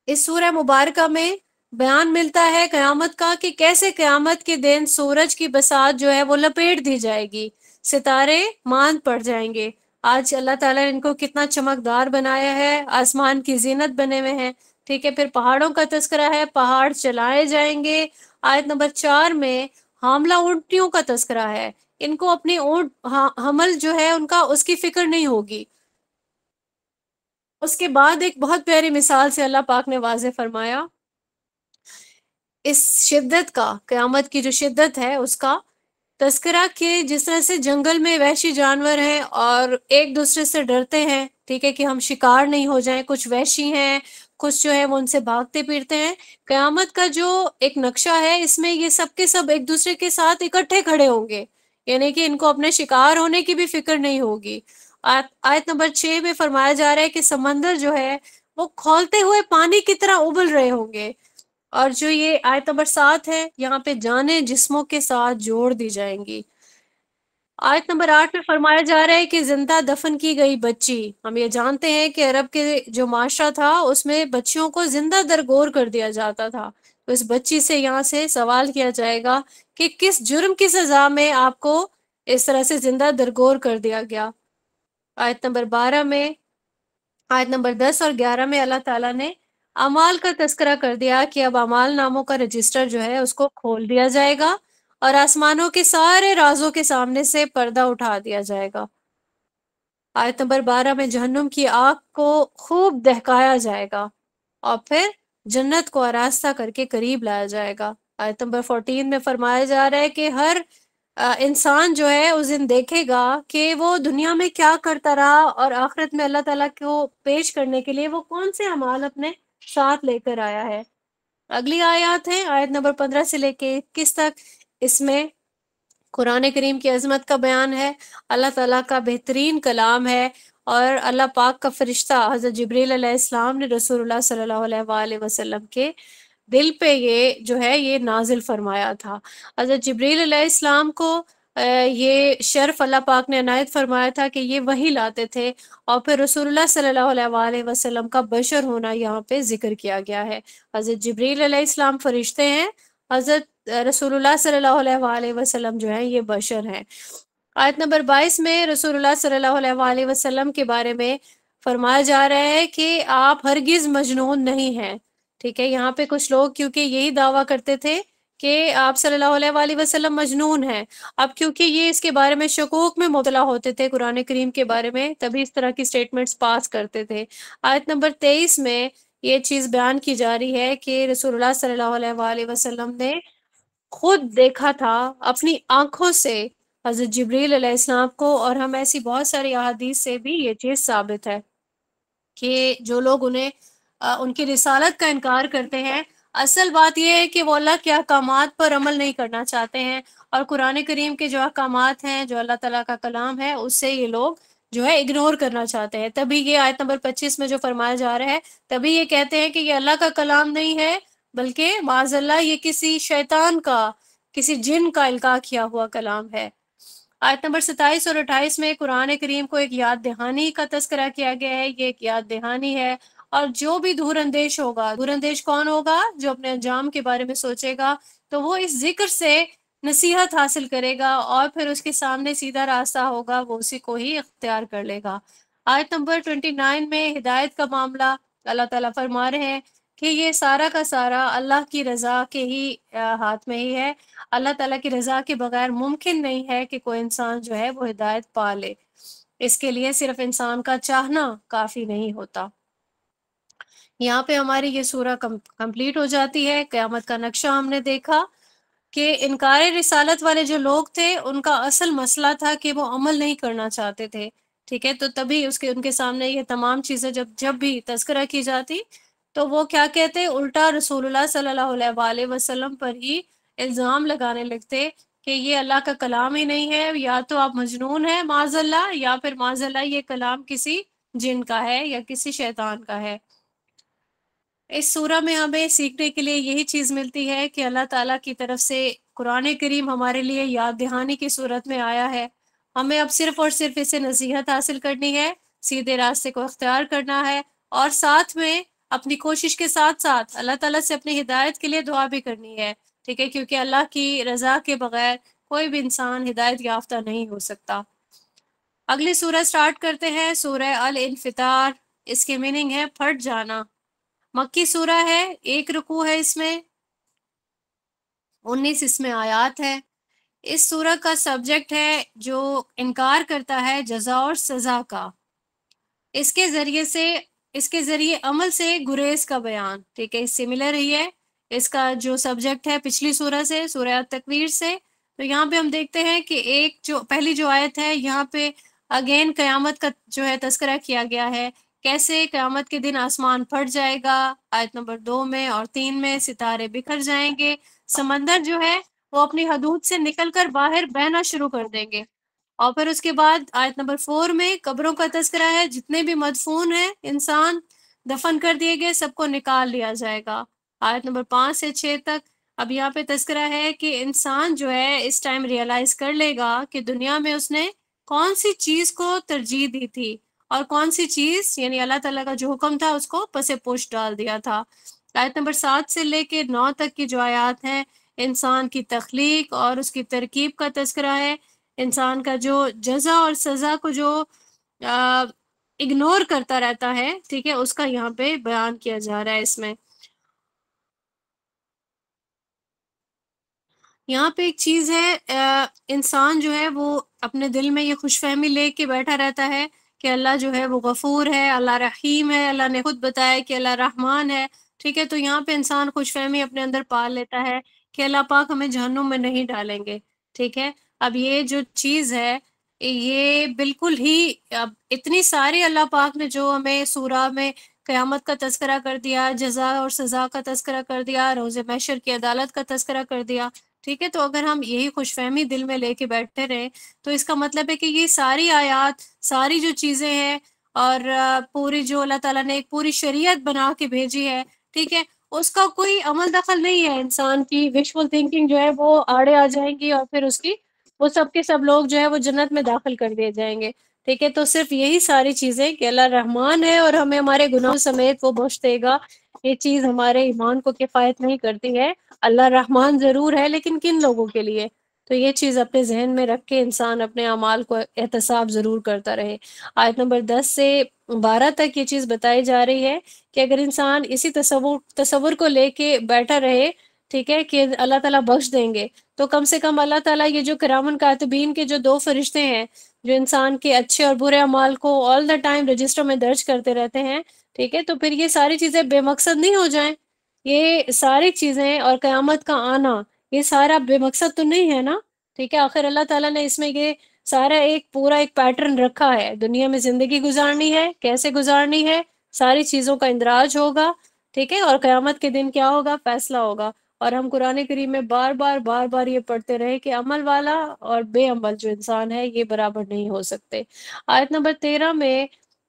اس سورہ مبارکہ میں بیان ملتا ہے قیامت کا کہ کیسے قیامت کے دن سورج کی بساط جو ہے وہ لپیٹ دی جائے گی، ستارے ماند پڑ جائیں گے۔ آج اللہ تعالیٰ نے ان کو کتنا چمکدار بنایا ہے، آسمان کی زینت بنے ہوئے ہیں، ٹھیک ہے۔ پھر پہاڑوں کا تذکرہ ہے، پہاڑ چلائے جائیں گے۔ آیت نمبر 4 میں حاملہ اونٹنیوں کا تذکرہ ہے، ان کو اپنی اونٹ حمل جو ہے ان کا اس کی فکر نہیں ہوگی۔ اس کے بعد ایک بہت پیاری مثال سے اللہ پاک نے واضح فرمایا اس شدت کا، قیامت کی جو شدت ہے اس کا تذکرہ، کہ جس طرح سے جنگل میں وحشی جانور ہیں اور ایک دوسرے سے ڈرتے ہیں، ٹھیک ہے، کہ ہم شکار نہیں ہو جائیں، کچھ وحشی ہیں، کچھ جو ہے وہ ان سے بھاگتے پھرتے ہیں۔ قیامت کا جو ایک نقشہ ہے اس میں یہ سب کے سب ایک دوسرے کے ساتھ اکٹھے کھڑے ہوں گے، یعنی کہ ان کو اپنے شکار ہونے کی بھی فکر نہیں ہوگی۔ آیت نمبر 6 میں فرمایا جا رہا ہے کہ سمندر جو ہے وہ کھولتے ہوئے پانی کی طرح ابل رہے ہوں گے، اور جو یہ آیت نمبر 7 ہے یہاں پہ جانیں جسموں کے ساتھ جوڑ دی جائیں گی۔ آیت نمبر 8 میں فرمایا جا رہا ہے کہ زندہ دفن کی گئی بچی، ہم یہ جانتے ہیں کہ عرب کے جو معاشرہ تھا اس میں بچیوں کو زندہ درگور کر دیا جاتا تھا، تو اس بچی سے یہاں سے سوال کیا جائے گا کہ کس جرم کی سزا میں آپ کو اس طرح سے زندہ درگور کر دیا گیا۔ آیت نمبر 12 میں، آیت نمبر 10 اور 11 میں اللہ تعالیٰ نے اعمال کا تذکرہ کر دیا کہ اب اعمال ناموں کا رجسٹر جو ہے اس کو کھول دیا جائے گا، اور آسمانوں کے سارے رازوں کے سامنے سے پردہ اٹھا دیا جائے گا۔ آیت نمبر 12 میں جہنم کی آگ کو خوب دہکایا جائے گا، اور پھر جنت کو آراستہ کر کے قریب لایا جائے گا۔ آیت نمبر 14 میں فرمایا جا رہا ہے کہ ہر انسان جو ہے اس دن دیکھے گا کہ وہ دنیا میں کیا کرتا رہا اور آخرت میں اللہ تعالیٰ کو پیش کرنے کے لیے وہ کون سے اعمال اپنے ساتھ لے کر آیا ہے۔ اگلی آیات ہیں آیت نمبر 15 سے لے کے 21 تک۔ اس میں قرآن کریم کی عظمت کا بیان ہے، اللہ تعالیٰ کا بہترین کلام ہے، اور اللہ پاک کا فرشتہ حضرت جبریل علیہ السلام نے رسول اللہ صلی اللہ علیہ وآلہ وسلم کے دل پہ یہ جو ہے یہ نازل فرمایا تھا۔ حضرت جبریل علیہ السلام کو یہ شرف اللہ پاک نے عنایت فرمایا تھا کہ یہ وہی لاتے تھے، اور پھر رسول اللہ صلی اللہ علیہ وآلہ وسلم کا بشر ہونا یہاں پہ ذکر کیا گیا ہے۔ حضرت جبریل علیہ السلام فرشتے ہیں، حضرت رسول اللہ صلی اللہ علیہ وآلہ وسلم جو ہیں یہ بشر ہیں۔ آیت نمبر 22 میں رسول اللہ صلی اللہ علیہ وآلہ وسلم کے بارے میں فرمایا جا رہا ہے کہ آپ ہرگز مجنون نہیں ہیں، ٹھیک ہے۔ یہاں پہ کچھ لوگ کیونکہ یہی دعویٰ کرتے تھے کہ آپ صلی اللہ علیہ وآلہ وسلم مجنون ہیں، اب کیونکہ یہ اس کے بارے میں شکوک میں مبتلا ہوتے تھے قرآن کریم کے بارے میں، تبھی اس طرح کی سٹیٹمنٹس پاس کرتے تھے۔ آیت نمبر 23 میں یہ چیز بیان کی جا رہی ہے کہ رسول اللہ صلی اللہ علیہ وآلہ وسلم نے خود دیکھا تھا اپنی آنکھوں سے حضرت جبریل علیہ السلام کو، اور ہم ایسی بہت ساری احادیث سے بھی یہ چیز ثابت ہے کہ جو لوگ ان کی رسالت کا انکار کرتے ہیں، اصل بات یہ ہے کہ وہ اللہ کے احکامات پر عمل نہیں کرنا چاہتے ہیں، اور قرآن کریم کے جو احکامات ہیں، جو اللہ تعالیٰ کا کلام ہے، اس سے یہ لوگ جو ہے اگنور کرنا چاہتے ہیں۔ تبھی یہ آیت نمبر 25 میں جو فرمایا جا رہا ہے، تبھی یہ کہتے ہیں کہ یہ اللہ کا کلام نہیں ہے، بلکہ معاذ اللہ یہ کسی شیطان کا، کسی جن کا القاء کیا ہوا کلام ہے۔ آیت نمبر 27 اور 28 میں قرآن کریم کو ایک یاد دہانی کا تذکرہ کیا گیا ہے، یہ ایک یاد دہانی ہے، اور جو بھی دور اندیش ہوگا، دور اندیش کون ہوگا؟ جو اپنے انجام کے بارے میں سوچے گا، تو وہ اس ذکر سے نصیحت حاصل کرے گا، اور پھر اس کے سامنے سیدھا راستہ ہوگا، وہ اسی کو ہی اختیار کر لے گا۔ آیت نمبر 29 میں ہدایت کا معاملہ اللہ تعالیٰ فرما رہے ہیں کہ یہ سارا کا سارا اللہ کی رضا کے ہی ہاتھ میں ہی ہے۔ اللہ تعالیٰ کی رضا کے بغیر ممکن نہیں ہے کہ کوئی انسان جو ہے وہ ہدایت پا لے، اس کے لیے صرف انسان کا چاہنا کافی نہیں ہوتا۔ یہاں پہ ہماری یہ سورہ کمپلیٹ ہو جاتی ہے۔ قیامت کا نقشہ ہم نے دیکھا کہ انکار رسالت والے جو لوگ تھے ان کا اصل مسئلہ تھا کہ وہ عمل نہیں کرنا چاہتے تھے، ٹھیک ہے۔ تو تبھی ان کے سامنے یہ تمام چیزیں جب بھی تذکرہ کی جاتی تو وہ کیا کہتے؟ الٹا رسول اللہ صلی اللہ علیہ وآلہ وسلم پر ہی الزام لگانے لگتے کہ یہ اللہ کا کلام ہی نہیں ہے، یا تو آپ مجنون ہیں معاذ اللہ، یا پھر معاذ اللہ یہ کلام کسی جن کا ہے یا کسی شیطان کا ہے۔ اس سورہ میں ہمیں سیکھنے کے لیے یہی چیز ملتی ہے کہ اللہ تعالیٰ کی طرف سے قرآن کریم ہمارے لیے یاد دہانی کی صورت میں آیا ہے، ہمیں اب صرف اور صرف اسے نصیحت حاصل کرنی ہے، سیدھے راستے کو اختیار کرنا ہے، اور ساتھ میں اپنی کوشش کے ساتھ ساتھ اللہ تعالیٰ سے اپنی ہدایت کے لیے دعا بھی کرنی ہے، ٹھیک ہے، کیونکہ اللہ کی رضا کے بغیر کوئی بھی انسان ہدایت یافتہ نہیں ہو سکتا۔ اگلی سورہ سٹارٹ کرتے ہیں، سورہ الانفطار، اس کی میننگ ہے پھٹ جانا۔ مکی سورہ ہے، 1 رکوع ہے، اس میں 19 اس میں آیات ہے۔ اس سورہ کا سبجیکٹ ہے جو انکار کرتا ہے جزا اور سزا کا، اس کے ذریعے عمل سے گریز کا بیان، ٹھیک ہے، سملر ہی ہے اس کا جو سبجیکٹ ہے پچھلی سورہ سے، سورہ التکویر سے۔ تو یہاں پہ ہم دیکھتے ہیں کہ پہلی جو آیت ہے یہاں پہ اگین قیامت کا جو ہے تذکرہ کیا گیا ہے، کیسے قیامت کے دن آسمان پھٹ جائے گا، آیت نمبر 2 میں اور 3 میں ستارے بکھر جائیں گے، سمندر جو ہے وہ اپنی حدود سے نکل کر باہر بہنا شروع کر دیں گے، اور پھر اس کے بعد آیت نمبر 4 میں قبروں کا تذکرہ ہے، جتنے بھی مدفون ہیں انسان دفن کر دیے گئے سب کو نکال لیا جائے گا، آیت نمبر 5 سے 6 تک۔ اب یہاں پہ تذکرہ ہے کہ انسان جو ہے اس ٹائم ریئلائز کر لے گا کہ دنیا میں اس نے کون سی چیز کو ترجیح دی تھی، اور کون سی چیز یعنی اللہ تعالیٰ کا جو حکم تھا اس کو پس پوش ڈال دیا تھا۔ آیت نمبر 7 سے لے کے 9 تک کی جو آیات ہیں انسان کی تخلیق اور اس کی ترکیب کا تذکرہ ہے، انسان کا جو جزا اور سزا کو جو اگنور کرتا رہتا ہے، ٹھیک ہے، اس کا یہاں پہ بیان کیا جا رہا ہے۔ اس میں یہاں پہ ایک چیز ہے، انسان جو ہے وہ اپنے دل میں یہ خوش فہمی لے کے بیٹھا رہتا ہے کہ اللہ جو ہے وہ غفور ہے، اللہ رحیم ہے، اللہ نے خود بتایا کہ اللہ رحمان ہے، ٹھیک ہے۔ تو یہاں پہ انسان خوش فہمی اپنے اندر پال لیتا ہے کہ اللہ پاک ہمیں جہنم میں نہیں ڈالیں گے، ٹھیک ہے۔ اب یہ جو چیز ہے یہ بالکل ہی، اب اتنی ساری اللہ پاک نے جو ہمیں سورہ میں قیامت کا تذکرہ کر دیا، جزا اور سزا کا تذکرہ کر دیا، روز محشر کی عدالت کا تذکرہ کر دیا، ٹھیک ہے، تو اگر ہم یہی خوش فہمی دل میں لے کے بیٹھے رہے تو اس کا مطلب ہے کہ یہ ساری آیات، ساری جو چیزیں ہیں اور پوری جو اللہ تعالیٰ نے ایک پوری شریعت بنا کے بھیجی ہے، ٹھیک ہے، اس کا کوئی عمل دخل نہیں ہے، انسان کی وشفل تھنکنگ جو ہے وہ آڑے آ جائیں گی اور پھر اس کی وہ سب کے سب لوگ جو ہے وہ جنت میں داخل کر دیے جائیں گے، ٹھیک ہے، تو صرف یہی ساری چیزیں کہ اللہ رحمان ہے اور ہمیں ہمارے گناہوں سمیت وہ بخش دے گا، یہ چیز ہمارے ایمان کو کفایت نہیں کرتی ہے۔ اللہ رحمان ضرور ہے لیکن کن لوگوں کے لیے؟ تو یہ چیز اپنے ذہن میں رکھ کے انسان اپنے اعمال کو احتساب ضرور کرتا رہے۔ آیت نمبر 10 سے 12 تک یہ چیز بتائی جا رہی ہے کہ اگر انسان اسی تصور کو لے کے بیٹھا رہے، ٹھیک ہے، کہ اللہ تعالیٰ بخش دیں گے، تو کم سے کم اللہ تعالیٰ یہ جو کرامن کاتبین کے جو 2 فرشتے ہیں جو انسان کے اچھے اور برے اعمال کو آل دا ٹائم رجسٹر میں درج کرتے رہتے ہیں، ٹھیک ہے، تو پھر یہ ساری چیزیں بے مقصد نہیں ہو جائیں؟ یہ ساری چیزیں اور قیامت کا آنا یہ سارا بے مقصد تو نہیں ہے نا؟ ٹھیک ہے، آخر اللہ تعالیٰ نے اس میں یہ سارا ایک پورا ایک پیٹرن رکھا ہے، دنیا میں زندگی گزارنی ہے، کیسے گزارنی ہے، ساری چیزوں کا اندراج ہوگا، ٹھیک ہے، اور قیامت کے دن کیا ہوگا؟ فیصلہ ہوگا۔ اور ہم قرآن کریم میں بار بار یہ پڑھتے رہے کہ عمل والا اور بے عمل جو انسان ہے یہ برابر نہیں ہو سکتے۔ آیت نمبر 13 میں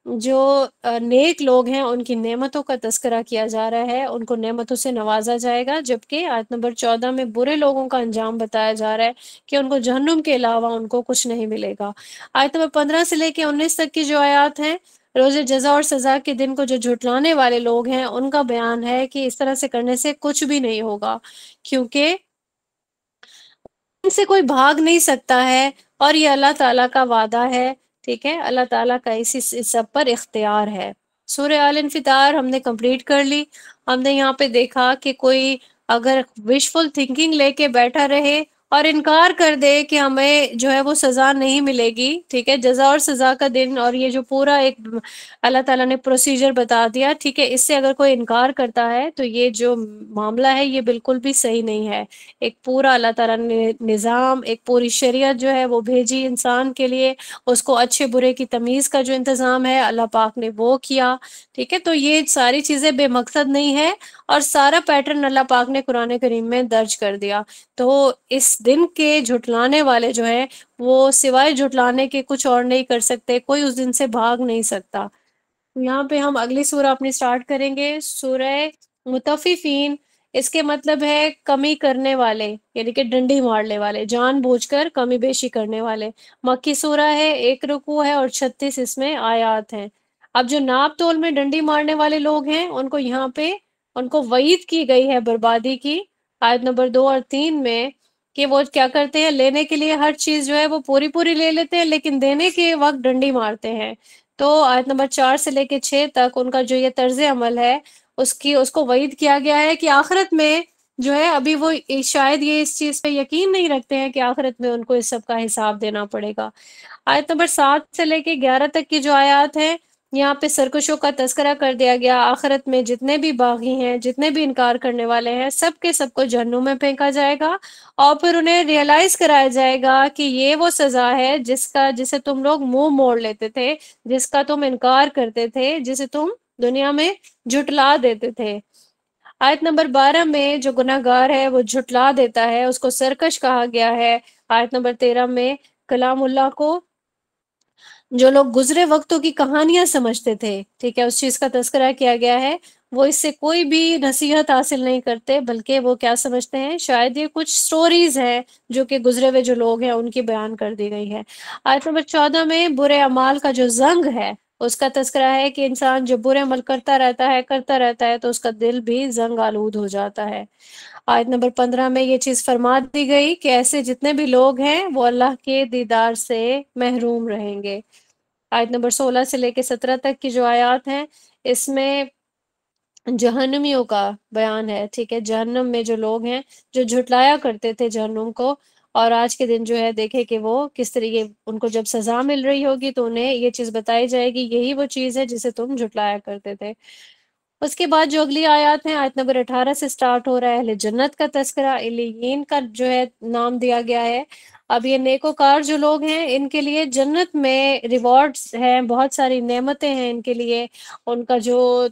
جو نیک لوگ ہیں ان کی نعمتوں کا تذکرہ کیا جا رہا ہے، ان کو نعمتوں سے نوازا جائے گا، جبکہ آیت نمبر 14 میں برے لوگوں کا انجام بتایا جا رہا ہے کہ ان کو جہنم کے علاوہ ان کو کچھ نہیں ملے گا۔ آیت نمبر 15 سے لے کے 19 تک کی جو آیات ہیں، روز جزا اور سزا کے دن کو جو جھٹلانے والے لوگ ہیں ان کا بیان ہے کہ اس طرح سے کرنے سے کچھ بھی نہیں ہوگا، کیونکہ ان سے کوئی بھاگ نہیں سکتا ہے اور یہ اللہ تعالیٰ کا وعدہ ہے، ٹھیک ہے، اللہ تعالیٰ کا اسی سب پر اختیار ہے۔ سورہ آل انفطار ہم نے کمپلیٹ کر لی۔ ہم نے یہاں پہ دیکھا کہ کوئی اگر وشفل تھنکنگ لے کے بیٹھا رہے اور انکار کر دے کہ ہمیں جو ہے وہ سزا نہیں ملے گی، ٹھیک ہے، جزا اور سزا کا دن اور یہ جو پورا ایک اللہ تعالیٰ نے پروسیجر بتا دیا، ٹھیک ہے، اس سے اگر کوئی انکار کرتا ہے تو یہ جو معاملہ ہے یہ بالکل بھی صحیح نہیں ہے۔ ایک پورا اللہ تعالیٰ نے نظام، ایک پوری شریعت جو ہے وہ بھیجی انسان کے لیے، اس کو اچھے برے کی تمیز کا جو انتظام ہے اللہ پاک نے وہ کیا، ٹھیک ہے، تو یہ ساری چیزیں بے مقصد نہیں ہے اور سارا پیٹرن اللہ پاک نے قرآن کریم میں درج کر دیا۔ تو اس دن کے جھٹلانے والے جو ہے وہ سوائے جھٹلانے کے کچھ اور نہیں کر سکتے، کوئی اس دن سے بھاگ نہیں سکتا۔ یہاں پہ ہم اگلی سورہ اپنی سٹارٹ کریں گے، سورہ مطففین۔ اس کے مطلب ہے کمی کرنے والے، یعنی کہ ڈنڈی مارنے والے، جان بوجھ کر کمی بیشی کرنے والے۔ مکی سورہ ہے، 1 رکوع ہے اور 36 اس میں آیات ہیں۔ اب جو ناپ تول میں ڈنڈی مارنے والے لوگ ہیں ان کو یہاں پہ ان کو وعید کی گئی ہے بربادی کی، آیت نمبر 2 اور 3 میں، کہ وہ کیا کرتے ہیں، لینے کے لیے ہر چیز جو ہے وہ پوری پوری لے لیتے ہیں لیکن دینے کے وقت ڈنڈی مارتے ہیں۔ تو آیت نمبر 4 سے لے کے 6 تک ان کا جو یہ طرز عمل ہے اس کو وعید کیا گیا ہے کہ آخرت میں جو ہے ابھی وہ شاید یہ اس چیز پہ یقین نہیں رکھتے ہیں کہ آخرت میں ان کو اس سب کا حساب دینا پڑے گا۔ آیت نمبر 7 سے لے کے 11 تک کی جو آیات ہیں یہاں پہ سرکشوں کا تذکرہ کر دیا گیا، آخرت میں جتنے بھی باغی ہیں، جتنے بھی انکار کرنے والے ہیں، سب کے سب کو جہنم میں پھینکا جائے گا اور پھر انہیں ریئلائز کرایا جائے گا کہ یہ وہ سزا ہے جسے تم لوگ منہ موڑ لیتے تھے، جس کا تم انکار کرتے تھے، جسے تم دنیا میں جھٹلا دیتے تھے۔ آیت نمبر 12 میں جو گناہ گار ہے وہ جھٹلا دیتا ہے، اس کو سرکش کہا گیا ہے۔ آیت نمبر 13 میں کلام اللہ کو جو لوگ گزرے وقتوں کی کہانیاں سمجھتے تھے، ٹھیک ہے، اس چیز کا تذکرہ کیا گیا ہے، وہ اس سے کوئی بھی نصیحت حاصل نہیں کرتے بلکہ وہ کیا سمجھتے ہیں، شاید یہ کچھ سٹوریز ہیں جو کہ گزرے ہوئے جو لوگ ہیں ان کی بیان کر دی گئی ہے۔ آیت نمبر 14 میں برے اعمال کا جو زنگ ہے اس کا تذکرہ ہے کہ انسان جب برے عمل کرتا رہتا ہے تو اس کا دل بھی زنگ آلود ہو جاتا ہے۔ آیت نمبر 15 میں یہ چیز فرما دی گئی کہ ایسے جتنے بھی لوگ ہیں وہ اللہ کے دیدار سے محروم رہیں گے۔ آیت نمبر 16 سے لے کے 17 تک کی جو آیات ہیں اس میں جہنمیوں کا بیان ہے، ٹھیک ہے، جہنم میں جو لوگ ہیں جو جھٹلایا کرتے تھے جہنم کو، اور آج کے دن جو ہے دیکھے کہ وہ کس طریقے ان کو جب سزا مل رہی ہوگی تو انہیں یہ چیز بتائی جائے گی یہی وہ چیز ہے جسے تم جھٹلایا کرتے تھے۔ اس کے بعد جو اگلی آیات ہیں، آیت نمبر 18 سے سٹارٹ ہو رہا ہے اہل جنت کا تذکرہ، علیین کا جو ہے نام دیا گیا ہے۔ اب یہ نیکوکار جو لوگ ہیں ان کے لیے جنت میں ریوارڈز ہیں، بہت ساری نعمتیں ہیں ان کے لیے، ان کا جو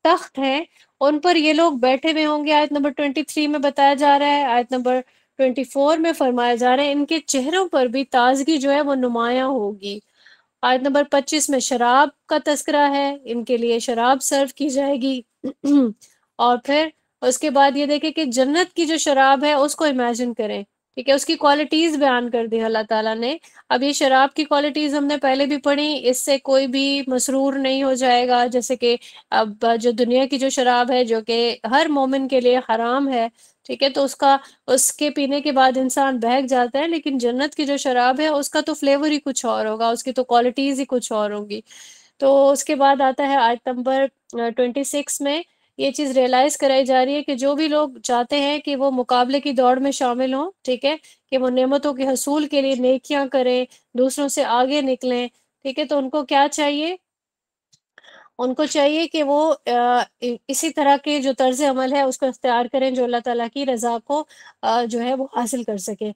تخت ہے ان پر یہ لوگ بیٹھے ہوئے ہوں گے۔ آیت نمبر 23 میں بتایا جا رہا ہے، آیت نمبر 24 میں فرمایا جا رہا ہے ان کے چہروں پر بھی تازگی جو ہے وہ نمایاں ہوگی۔ آیت نمبر 25 میں شراب کا تذکرہ ہے، ان کے لیے شراب سرو کی جائے گی۔ اور پھر اس کے بعد یہ دیکھیں کہ جنت کی جو شراب ہے اس کو امیجن کریں، ٹھیک ہے، اس کی کوالٹیز بیان کر دی اللہ تعالیٰ نے۔ اب یہ شراب کی کوالٹیز ہم نے پہلے بھی پڑھی، اس سے کوئی بھی مسرور نہیں ہو جائے گا، جیسے کہ اب جو دنیا کی جو شراب ہے جو کہ ہر مومن کے لیے حرام ہے، ٹھیک ہے، تو اس کے پینے کے بعد انسان بہک جاتا ہے، لیکن جنت کی جو شراب ہے اس کا تو فلیور ہی کچھ اور ہوگا، اس کی تو کوالٹیز ہی کچھ اور ہوگی۔ تو اس کے بعد آتا ہے آیت نمبر 26 میں یہ چیز ریئلائز کرائی جا رہی ہے کہ جو بھی لوگ چاہتے ہیں کہ وہ مقابلے کی دوڑ میں شامل ہوں، ٹھیک ہے، کہ وہ نعمتوں کے حصول کے لیے نیکیاں کریں، دوسروں سے آگے نکلیں، ٹھیک ہے، تو ان کو کیا چاہیے؟ ان کو چاہیے کہ وہ اسی طرح کے جو طرز عمل ہے اس کو اختیار کریں جو اللہ تعالیٰ کی رضا کو جو ہے وہ حاصل کر سکیں۔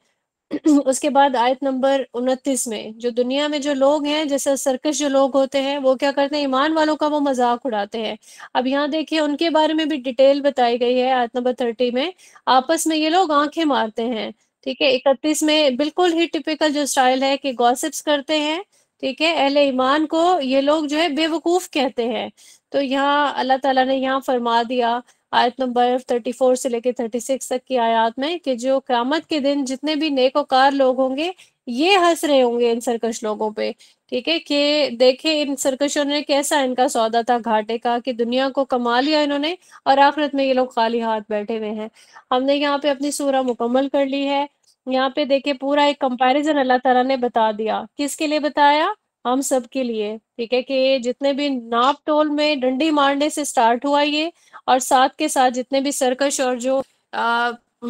اس کے بعد آیت نمبر 29 میں جو دنیا میں جو لوگ ہیں، جیسے سرکش جو لوگ ہوتے ہیں، وہ کیا کرتے ہیں؟ ایمان والوں کا وہ مذاق اڑاتے ہیں۔ اب یہاں دیکھیے ان کے بارے میں بھی ڈیٹیل بتائی گئی ہے آیت نمبر 30 میں، آپس میں یہ لوگ آنکھیں مارتے ہیں، ٹھیک ہے۔ 31 میں بالکل ہی ٹپیکل جو سٹائل ہے کہ گوسپس کرتے ہیں، ٹھیک ہے، اہل ایمان کو یہ لوگ جو ہے بے وقوف کہتے ہیں۔ تو یہاں اللہ تعالیٰ نے یہاں فرما دیا آیت نمبر 34 سے لے کے 36 تک کی آیات میں کہ جو قیامت کے دن جتنے بھی نیک وکار لوگ ہوں گے یہ ہنس رہے ہوں گے ان سرکش لوگوں پہ، ٹھیک ہے، کہ دیکھیں ان سرکشوں نے کیسا ان کا سودا تھا گھاٹے کا، کہ دنیا کو کما لیا انہوں نے اور آخرت میں یہ لوگ خالی ہاتھ بیٹھے ہوئے ہیں۔ ہم نے یہاں پہ اپنی سورہ مکمل کر لی ہے۔ یہاں پہ دیکھیں پورا ایک کمپیریزن اللہ تعالیٰ نے بتا دیا، کس کے لیے بتایا؟ ہم سب کے لیے، ٹھیک ہے، کہ جتنے بھی ناپ تول میں ڈنڈی مارنے سے سٹارٹ ہوا یہ، اور ساتھ کے ساتھ جتنے بھی سرکش اور جو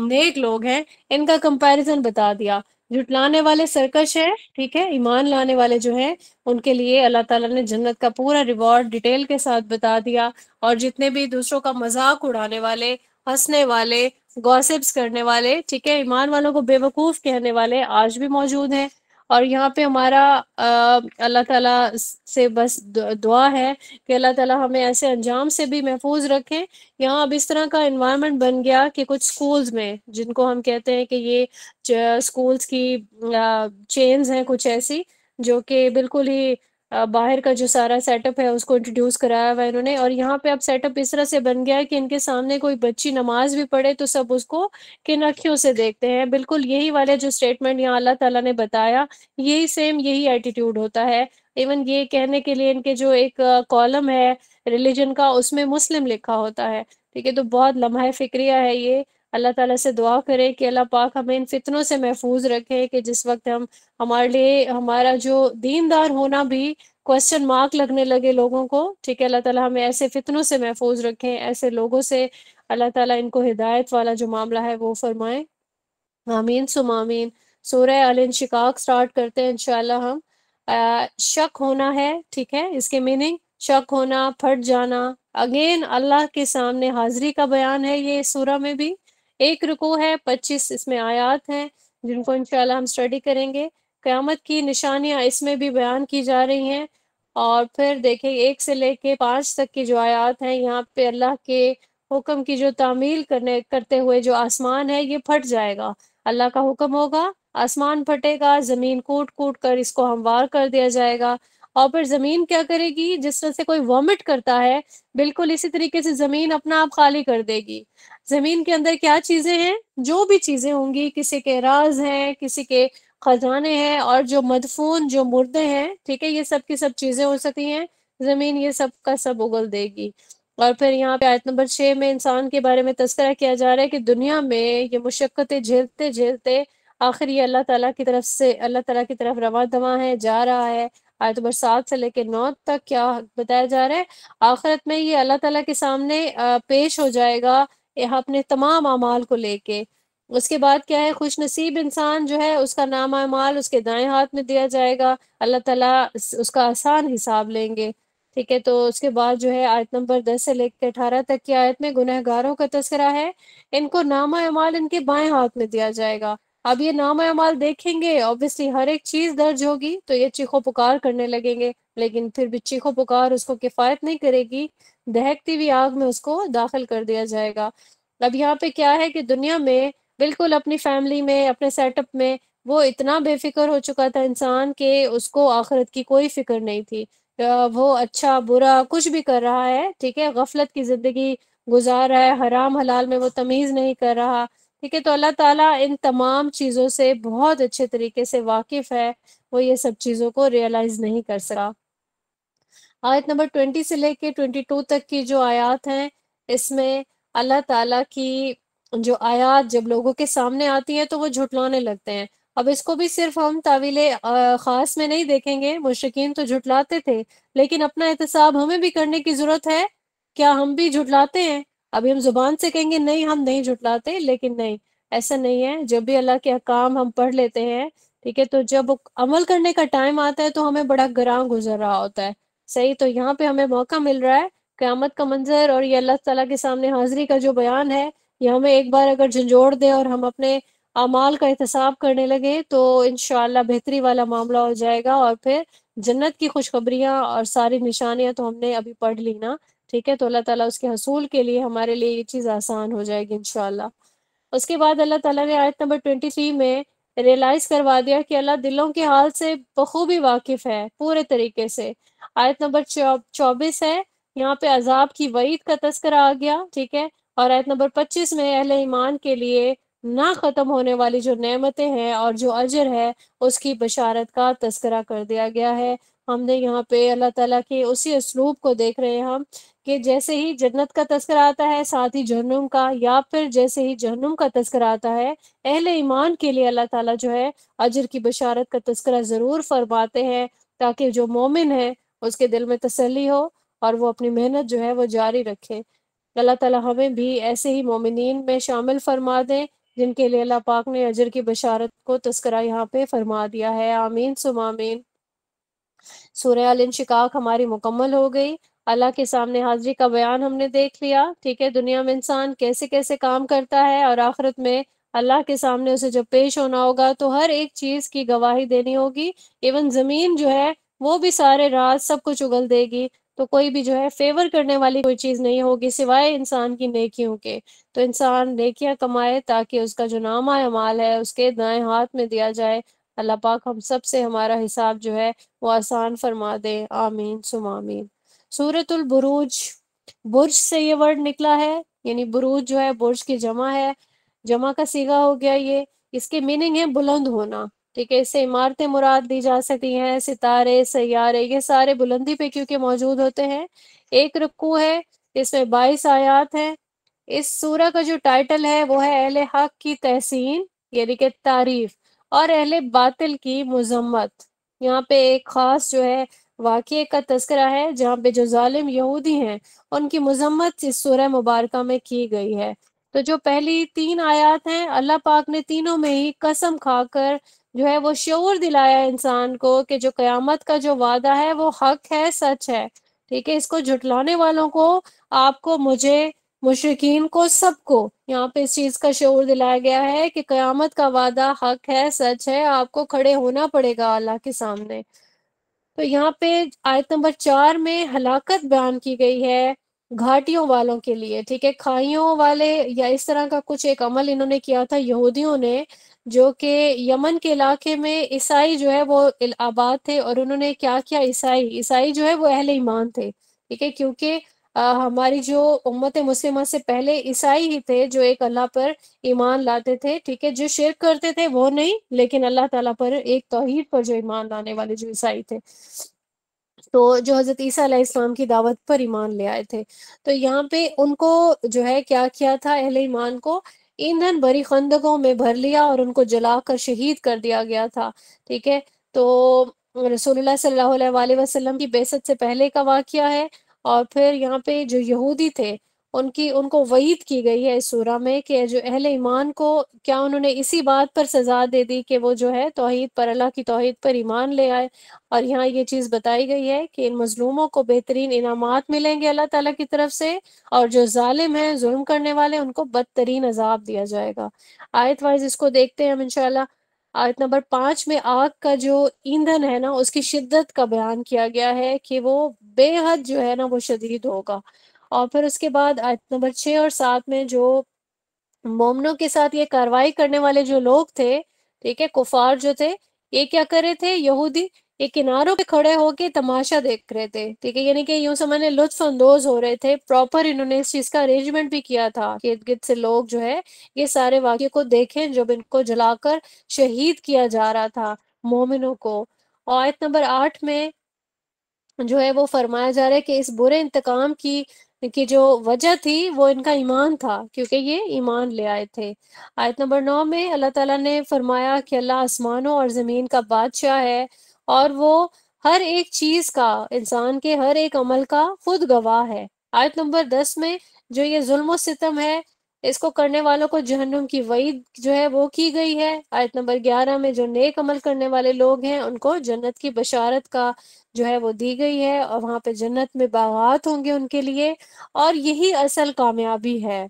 نیک لوگ ہیں ان کا کمپیریزن بتا دیا۔ جھٹلانے والے سرکش ہیں، ٹھیک ہے، ایمان لانے والے جو ہیں ان کے لیے اللہ تعالیٰ نے جنت کا پورا ریوارڈ ڈیٹیل کے ساتھ بتا دیا، اور جتنے بھی دوسروں کا مذاق اڑانے والے، ہنسنے والے، گوسپس کرنے والے، ٹھیک ہے، ایمان والوں کو بے وقوف کہنے والے آج بھی موجود ہیں۔ اور یہاں پہ ہمارا اللہ تعالیٰ سے بس دعا ہے کہ اللہ تعالیٰ ہمیں ایسے انجام سے بھی محفوظ رکھیں۔ یہاں اب اس طرح کا انوائرمنٹ بن گیا کہ کچھ سکولز میں، جن کو ہم کہتے ہیں کہ یہ سکولز کی چینز ہیں کچھ ایسی، جو کہ بالکل ہی باہر کا جو سارا سیٹ اپ ہے اس کو انٹروڈیوس کرایا ہوا ہے انہوں نے، اور یہاں پہ اب سیٹ اپ اس طرح سے بن گیا ہے کہ ان کے سامنے کوئی بچی نماز بھی پڑھے تو سب اس کو کن اکھیوں سے دیکھتے ہیں۔ بالکل یہی والے جو سٹیٹمنٹ یہاں اللہ تعالیٰ نے بتایا، یہی سیم یہی ایٹیٹیوڈ ہوتا ہے۔ ایون یہ کہنے کے لیے ان کے جو ایک کالم ہے ریلیجن کا، اس میں مسلم لکھا ہوتا ہے، ٹھیک ہے، تو بہت لمحہ فکریہ ہے یہ۔ اللہ تعالیٰ سے دعا کرے کہ اللہ پاک ہمیں ان فتنوں سے محفوظ رکھے کہ جس وقت ہمارے لیے ہمارا جو دیندار ہونا بھی کوسچن مارک لگنے لگے لوگوں کو، ٹھیک ہے، اللہ تعالیٰ ہمیں ایسے فتنوں سے محفوظ رکھیں، ایسے لوگوں سے اللہ تعالیٰ ان کو ہدایت والا جو معاملہ ہے وہ فرمائیں۔ آمین ثم آمین۔ سورہ الانشقاق سٹارٹ کرتے ہیں انشاءاللہ ہم۔ شک ہونا ہے، ٹھیک ہے، اس کے میننگ شک ہونا، پھٹ جانا، اگین اللہ کے سامنے حاضری کا بیان ہے یہ سورہ میں بھی۔ ایک رکوع ہے، 25 اس میں آیات ہیں جن کو انشاءاللہ ہم اسٹڈی کریں گے۔ قیامت کی نشانیاں اس میں بھی بیان کی جا رہی ہیں، اور پھر دیکھیں 1 سے لے کے 5 تک کی جو آیات ہیں یہاں پہ اللہ کے حکم کی جو تعمیل کرتے ہوئے جو آسمان ہے یہ پھٹ جائے گا، اللہ کا حکم ہوگا، آسمان پھٹے گا، زمین کوٹ کوٹ کر اس کو ہموار کر دیا جائے گا، اور پھر زمین کیا کرے گی؟ جس طرح سے کوئی وامٹ کرتا ہے بالکل اسی طریقے سے زمین اپنا آپ خالی کر دے گی۔ زمین کے اندر کیا چیزیں ہیں؟ جو بھی چیزیں ہوں گی، کسی کے راز ہیں، کسی کے خزانے ہیں، اور جو مدفون جو مردے ہیں، ٹھیک ہے، یہ سب کی سب چیزیں ہو سکتی ہیں، زمین یہ سب کا سب اگل دے گی۔ اور پھر یہاں پہ آیت نمبر 6 میں انسان کے بارے میں تذکرہ کیا جا رہا ہے کہ دنیا میں یہ مشقتیں جھیلتے جھیلتے آخر یہ اللہ تعالیٰ کی طرف رواں دواں ہے، جا رہا ہے۔ آیت نمبر 7 سے لے کے 9 تک کیا بتایا جا رہا ہے؟ آخرت میں یہ اللہ تعالیٰ کے سامنے پیش ہو جائے گا یہ اپنے تمام اعمال کو لے کے۔ اس کے بعد کیا ہے؟ خوش نصیب انسان جو ہے اس کا نام اعمال اس کے دائیں ہاتھ میں دیا جائے گا، اللہ تعالیٰ اس کا آسان حساب لیں گے، ٹھیک ہے۔ تو اس کے بعد جو ہے آیت نمبر 10 سے لے کے 18 تک کی آیت میں گنہگاروں کا تذکرہ ہے، ان کو نامہ اعمال ان کے بائیں ہاتھ میں دیا جائے گا۔ اب یہ نام اعمال دیکھیں گے، obviously ہر ایک چیز درج ہوگی تو یہ چیخو پکار کرنے لگیں گے، لیکن پھر بھی چیخو پکار اس کو کفایت نہیں کرے گی، دہکتی ہوئی آگ میں اس کو داخل کر دیا جائے گا۔ اب یہاں پہ کیا ہے کہ دنیا میں بالکل اپنی فیملی میں، اپنے سیٹ اپ میں وہ اتنا بے فکر ہو چکا تھا انسان کہ اس کو آخرت کی کوئی فکر نہیں تھی۔ وہ اچھا برا کچھ بھی کر رہا ہے، ٹھیک ہے، غفلت کی زندگی گزار رہا ہے، حرام حلال میں وہ تمیز نہیں کر رہا، ٹھیک ہے۔ تو اللہ تعالیٰ ان تمام چیزوں سے بہت اچھے طریقے سے واقف ہے، وہ یہ سب چیزوں کو ریئلائز نہیں کر سکا۔ آیت نمبر 20 سے لے کے 22 تک کی جو آیات ہیں، اس میں اللہ تعالیٰ کی جو آیات جب لوگوں کے سامنے آتی ہیں تو وہ جھٹلانے لگتے ہیں۔ اب اس کو بھی صرف ہم تعویل خاص میں نہیں دیکھیں گے، مشرکین تو جھٹلاتے تھے، لیکن اپنا احتساب ہمیں بھی کرنے کی ضرورت ہے۔ کیا ہم بھی جھٹلاتے ہیں؟ ابھی ہم زبان سے کہیں گے نہیں ہم نہیں جھٹلاتے، لیکن نہیں، ایسا نہیں ہے۔ جب بھی اللہ کے احکام ہم پڑھ لیتے ہیں، ٹھیک ہے، تو جب عمل کرنے کا ٹائم آتا ہے تو ہمیں بڑا گراں گزر رہا ہوتا ہے، صحیح۔ تو یہاں پہ ہمیں موقع مل رہا ہے، قیامت کا منظر اور یہ اللہ تعالیٰ کے سامنے حاضری کا جو بیان ہے، یہ ہمیں ایک بار اگر جھنجھوڑ دے اور ہم اپنے اعمال کا احتساب کرنے لگے تو انشاءاللہ بہتری والا معاملہ ہو جائے گا، اور پھر جنت کی خوشخبریاں اور ساری نشانیاں تو ہم نے ابھی پڑھ لی نا، ٹھیک ہے۔ تو اللہ تعالیٰ اس کے حصول کے لیے ہمارے لیے یہ چیز آسان ہو جائے گی انشاءاللہ۔ اس کے بعد اللہ تعالیٰ نے آیت نمبر 23 میں ریئلائز کروا دیا کہ اللہ دلوں کے حال سے بخوبی واقف ہے پورے طریقے سے۔ آیت نمبر 24 ہے، یہاں پہ عذاب کی وعید کا تذکرہ آ گیا، ٹھیک ہے۔ اور آیت نمبر 25 میں اہل ایمان کے لیے نہ ختم ہونے والی جو نعمتیں ہیں اور جو اجر ہے اس کی بشارت کا تذکرہ کر دیا گیا ہے۔ ہم نے یہاں پہ اللہ تعالیٰ کے اسی اسلوب کو دیکھ رہے ہیں ہم، کہ جیسے ہی جنت کا تذکرہ آتا ہے ساتھ ہی جہنم کا، یا پھر جیسے ہی جہنم کا تذکرہ آتا ہے اہل ایمان کے لیے اللہ تعالیٰ جو ہے اجر کی بشارت کا تذکرہ ضرور فرماتے ہیں، تاکہ جو مومن ہے اس کے دل میں تسلی ہو اور وہ اپنی محنت جو ہے وہ جاری رکھے۔ اللہ تعالیٰ ہمیں بھی ایسے ہی مومنین میں شامل فرما دیں جن کے لیے اللہ پاک نے اجر کی بشارت کو تذکرہ یہاں پہ فرما دیا ہے۔ آمین ثم آمین۔ سورہ الانشقاق ہماری مکمل ہو گئی، اللہ کے سامنے حاضری کا بیان ہم نے دیکھ لیا، ٹھیک ہے۔ دنیا میں انسان کیسے کیسے کام کرتا ہے اور آخرت میں اللہ کے سامنے اسے جب پیش ہونا ہوگا تو ہر ایک چیز کی گواہی دینی ہوگی، ایون زمین جو ہے وہ بھی سارے راز سب کچھ اگل دے گی، تو کوئی بھی جو ہے فیور کرنے والی کوئی چیز نہیں ہوگی سوائے انسان کی نیکیوں کے۔ تو انسان نیکیاں کمائے تاکہ اس کا جو نامہ اعمال ہے اس کے دائیں ہاتھ میں دیا جائے۔ اللہ پاک ہم سب سے ہمارا حساب جو ہے وہ آسان فرما دے، آمین ثم آمین۔ سورۃ البروج، برج سے یہ ورڈ نکلا ہے، یعنی بروج جو ہے برج کی جمع ہے، جمع کا صیغہ ہو گیا یہ۔ اس کے میننگ ہے بلند ہونا، ٹھیک ہے۔ اس سے عمارتیں مراد دی جا سکتی ہیں، ستارے، سیارے، یہ سارے بلندی پہ کیونکہ موجود ہوتے ہیں۔ ایک رکوع ہے، اس میں 22 آیات ہیں۔ اس سورہ کا جو ٹائٹل ہے وہ ہے اہل حق کی تحسین، یعنی کہ تعریف، اور اہل باطل کی مذمت۔ یہاں پہ ایک خاص جو ہے واقعے کا تذکرہ ہے جہاں پہ جو ظالم یہودی ہیں ان کی مذمت اس سورہ مبارکہ میں کی گئی ہے۔ تو جو پہلی 3 آیات ہیں اللہ پاک نے تینوں میں ہی قسم کھا کر جو ہے وہ شعور دلایا انسان کو کہ جو قیامت کا جو وعدہ ہے وہ حق ہے، سچ ہے، ٹھیک ہے۔ اس کو جھٹلانے والوں کو، آپ کو، مجھے، مشرکین کو، سب کو یہاں پہ اس چیز کا شعور دلایا گیا ہے کہ قیامت کا وعدہ حق ہے، سچ ہے، آپ کو کھڑے ہونا پڑے گا اللہ کے سامنے۔ تو یہاں پہ آیت نمبر 4 میں ہلاکت بیان کی گئی ہے گھاٹیوں والوں کے لیے، ٹھیک ہے۔ کھائیوں والے یا اس طرح کا کچھ ایک عمل انہوں نے کیا تھا یہودیوں نے، جو کہ یمن کے علاقے میں عیسائی جو ہے وہ آباد تھے، اور انہوں نے کیا کیا، عیسائی جو ہے وہ اہل ایمان تھے، ٹھیک ہے۔ کیونکہ ہماری جو امت مسلمہ سے پہلے عیسائی ہی تھے جو ایک اللہ پر ایمان لاتے تھے، ٹھیک ہے۔ جو شرک کرتے تھے وہ نہیں، لیکن اللہ تعالیٰ پر ایک توحید پر جو ایمان لانے والے جو عیسائی تھے، تو جو حضرت عیسیٰ علیہ السلام کی دعوت پر ایمان لے آئے تھے۔ تو یہاں پہ ان کو جو ہے کیا کیا تھا، اہل ایمان کو ایندھن بھری خندقوں میں بھر لیا اور ان کو جلا کر شہید کر دیا گیا تھا، ٹھیک ہے۔ تو رسول اللہ صلی اللہ علیہ وآلہ وسلم کی بعثت سے پہلے کا واقعہ ہے۔ اور پھر یہاں پہ جو یہودی تھے ان کو وعید کی گئی ہے اس سورہ میں کہ جو اہل ایمان کو کیا انہوں نے اسی بات پر سزا دے دی کہ وہ جو ہے توحید پر، اللہ کی توحید پر ایمان لے آئے، اور یہاں یہ چیز بتائی گئی ہے کہ ان مظلوموں کو بہترین انعامات ملیں گے اللہ تعالیٰ کی طرف سے، اور جو ظالم ہیں، ظلم کرنے والے، ان کو بدترین عذاب دیا جائے گا۔ آیت وائز اس کو دیکھتے ہیں ہم انشاءاللہ۔ آیت نمبر 5 میں آگ کا جو ایندھن ہے نا، اس کی شدت کا بیان کیا گیا ہے کہ وہ بے حد جو ہے نا وہ شدید ہوگا۔ اور پھر اس کے بعد آیت نمبر 6 اور 7 میں جو مومنوں کے ساتھ یہ کارروائی کرنے والے جو لوگ تھے، ٹھیک ہے، کفار جو تھے، یہ کیا کرے تھے یہودی؟ یہ کناروں پہ کھڑے ہو کے تماشا دیکھ رہے تھے، ٹھیک ہے، یعنی کہ یوں سمجھنے لطف اندوز ہو رہے تھے، پراپر انہوں نے اس چیز کا ارینجمنٹ بھی کیا تھا کہ ارد گرد سے لوگ جو ہے یہ سارے واقعے کو دیکھیں جب ان کو جلا کر شہید کیا جا رہا تھا مومنوں کو۔ اور آیت نمبر 8 میں جو ہے وہ فرمایا جا رہا ہے کہ اس برے انتقام کی جو وجہ تھی وہ ان کا ایمان تھا، کیونکہ یہ ایمان لے آئے تھے۔ آیت نمبر 9 میں اللہ تعالیٰ نے فرمایا کہ اللہ آسمانوں اور زمین کا بادشاہ ہے، اور وہ ہر ایک چیز کا، انسان کے ہر ایک عمل کا خود گواہ ہے۔ آیت نمبر 10 میں جو یہ ظلم و ستم ہے، اس کو کرنے والوں کو جہنم کی وعید جو ہے وہ کی گئی ہے۔ آیت نمبر 11 میں جو نیک عمل کرنے والے لوگ ہیں ان کو جنت کی بشارت کا جو ہے وہ دی گئی ہے، اور وہاں پہ جنت میں باغات ہوں گے ان کے لیے، اور یہی اصل کامیابی ہے۔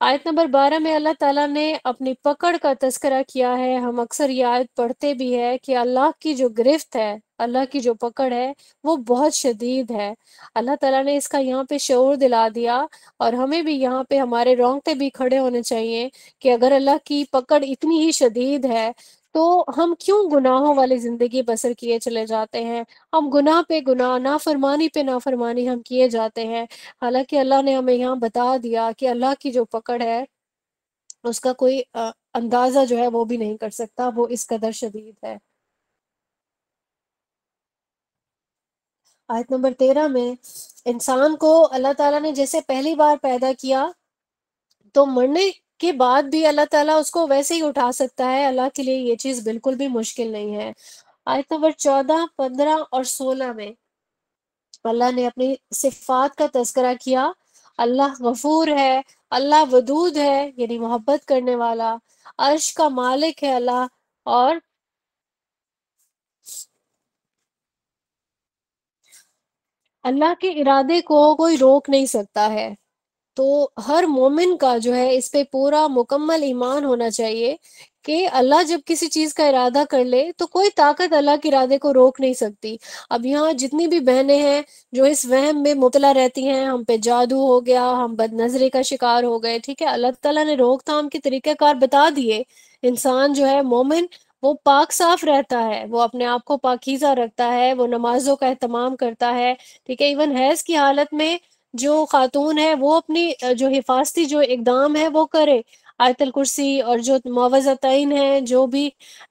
آیت نمبر 12 میں اللہ تعالیٰ نے اپنی پکڑ کا تذکرہ کیا ہے، ہم اکثر یہ آیت پڑھتے بھی ہے کہ اللہ کی جو گرفت ہے، اللہ کی جو پکڑ ہے وہ بہت شدید ہے۔ اللہ تعالیٰ نے اس کا یہاں پہ شعور دلا دیا، اور ہمیں بھی یہاں پہ ہمارے رونگٹے بھی کھڑے ہونے چاہیے کہ اگر اللہ کی پکڑ اتنی ہی شدید ہے تو ہم کیوں گناہوں والی زندگی بسر کیے چلے جاتے ہیں؟ ہم گناہ پہ گناہ، نافرمانی پہ نافرمانی ہم کیے جاتے ہیں، حالانکہ اللہ نے ہمیں یہاں بتا دیا کہ اللہ کی جو پکڑ ہے اس کا کوئی اندازہ جو ہے وہ بھی نہیں کر سکتا، وہ اس قدر شدید ہے۔ آیت نمبر 13 میں انسان کو اللہ تعالیٰ نے جیسے پہلی بار پیدا کیا تو مرنے کے بعد بھی اللہ تعالیٰ اس کو ویسے ہی اٹھا سکتا ہے، اللہ کے لیے یہ چیز بالکل بھی مشکل نہیں ہے۔ آیت نمبر 14، 15 اور 16 میں اللہ نے اپنی صفات کا تذکرہ کیا۔ اللہ غفور ہے، اللہ ودود ہے یعنی محبت کرنے والا، عرش کا مالک ہے اللہ، اور اللہ کے ارادے کو کوئی روک نہیں سکتا ہے۔ تو ہر مومن کا جو ہے اس پہ پورا مکمل ایمان ہونا چاہیے کہ اللہ جب کسی چیز کا ارادہ کر لے تو کوئی طاقت اللہ کے ارادے کو روک نہیں سکتی۔ اب یہاں جتنی بھی بہنیں ہیں جو اس وہم میں مبتلا رہتی ہیں، ہم پہ جادو ہو گیا، ہم بد نظری کا شکار ہو گئے، ٹھیک ہے، اللہ تعالیٰ نے روک تھام کے طریقہ کار بتا دیے۔ انسان جو ہے مومن، وہ پاک صاف رہتا ہے، وہ اپنے آپ کو پاکیزہ رکھتا ہے، وہ نمازوں کا اہتمام کرتا ہے، ٹھیک ہے، ایون حیض کی حالت میں جو خاتون ہے وہ اپنی جو حفاظتی جو اقدام ہے وہ کرے، آیت الکرسی اور جو معوذتین ہیں، جو بھی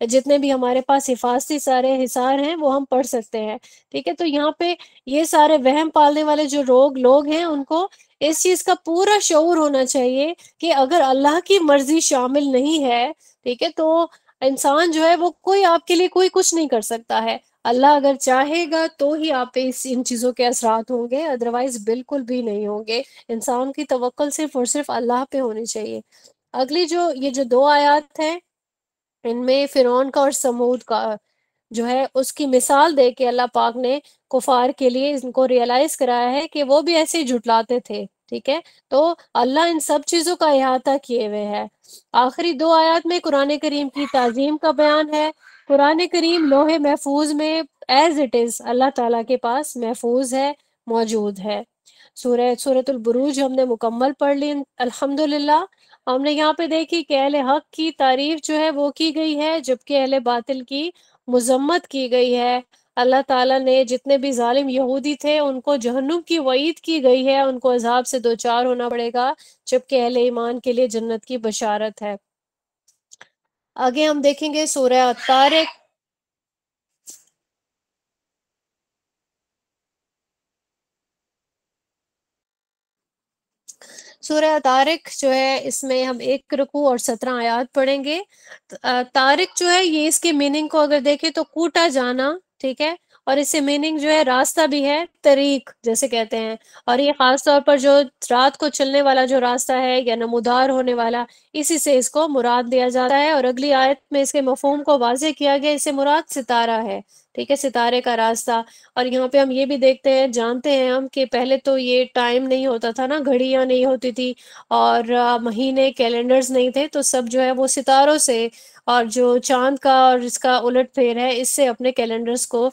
جتنے بھی ہمارے پاس حفاظتی سارے حصار ہیں وہ ہم پڑھ سکتے ہیں، ٹھیک ہے۔ تو یہاں پہ یہ سارے وہم پالنے والے جو لوگ ہیں ان کو اس چیز کا پورا شعور ہونا چاہیے کہ اگر اللہ کی مرضی شامل نہیں ہے، ٹھیک ہے، تو انسان جو ہے وہ کوئی آپ کے لیے کوئی کچھ نہیں کر سکتا ہے۔ اللہ اگر چاہے گا تو ہی آپ پہ ان چیزوں کے اثرات ہوں گے، ادروائز بالکل بھی نہیں ہوں گے۔ انسان کی توکل صرف اور صرف اللہ پہ ہونی چاہیے۔ اگلی یہ جو دو آیات ہیں، ان میں فرعون کا اور سمود کا جو ہے اس کی مثال دے کے اللہ پاک نے کفار کے لیے ان کو ریئلائز کرایا ہے کہ وہ بھی ایسے ہی جھٹلاتے تھے، ٹھیک ہے۔ تو اللہ ان سب چیزوں کا احاطہ کیے ہوئے ہے۔ آخری دو آیات میں قرآن کریم کی تعظیم کا بیان ہے۔ قرآن کریم لوح محفوظ میں ایز اٹ از اللہ تعالیٰ کے پاس محفوظ ہے، موجود ہے۔ سورۃ البروج ہم نے مکمل پڑھ لی الحمدللہ۔ ہم نے یہاں پہ دیکھی کہ اہل حق کی تعریف جو ہے وہ کی گئی ہے، جبکہ اہل باطل کی مذمت کی گئی ہے۔ اللہ تعالیٰ نے جتنے بھی ظالم یہودی تھے ان کو جہنم کی وعید کی گئی ہے، ان کو عذاب سے دوچار ہونا پڑے گا، جبکہ اہل ایمان کے لیے جنت کی بشارت ہے۔ آگے ہم دیکھیں گے سورہ طارق۔ سورہ طارق جو ہے اس میں ہم 1 رکوع اور 17 آیات پڑھیں گے۔ طارق جو ہے یہ اس کے میننگ کو اگر دیکھیں تو کوٹا جانا، ٹھیک ہے، اور اس سے میننگ جو ہے راستہ بھی ہے، طریق جیسے کہتے ہیں، اور یہ خاص طور پر جو رات کو چلنے والا جو راستہ ہے یا نمودار ہونے والا، اسی سے اس کو مراد دیا جاتا ہے۔ اور اگلی آیت میں اس کے مفہوم کو واضح کیا گیا، اس سے مراد ستارہ ہے، ٹھیک ہے، ستارے کا راستہ۔ اور یہاں پہ ہم یہ بھی دیکھتے ہیں، جانتے ہیں ہم کہ پہلے تو یہ ٹائم نہیں ہوتا تھا نا، گھڑیاں نہیں ہوتی تھی، اور مہینے کیلنڈرز نہیں تھے، تو سب جو ہے وہ ستاروں سے اور جو چاند کا اور اس کا الٹ پھیر ہے اس سے اپنے کیلنڈرز کو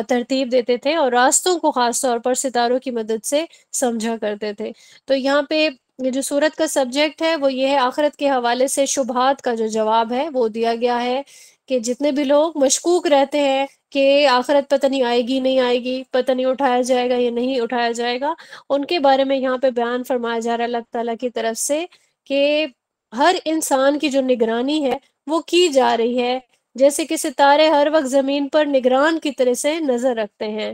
ترتیب دیتے تھے، اور راستوں کو خاص طور پر ستاروں کی مدد سے سمجھا کرتے تھے۔ تو یہاں پہ یہ جو سورت کا سبجیکٹ ہے وہ یہ ہے، آخرت کے حوالے سے شبہات کا جو جواب ہے وہ دیا گیا ہے، کہ جتنے بھی لوگ مشکوک رہتے ہیں کہ آخرت پتہ نہیں آئے گی نہیں آئے گی، پتہ نہیں اٹھایا جائے گا یا نہیں اٹھایا جائے گا، ان کے بارے میں یہاں پہ بیان فرمایا جا رہا ہے اللہ تعالیٰ کی طرف سے، کہ ہر انسان کی جو نگرانی ہے وہ کی جا رہی ہے، جیسے کہ ستارے ہر وقت زمین پر نگران کی طرح سے نظر رکھتے ہیں۔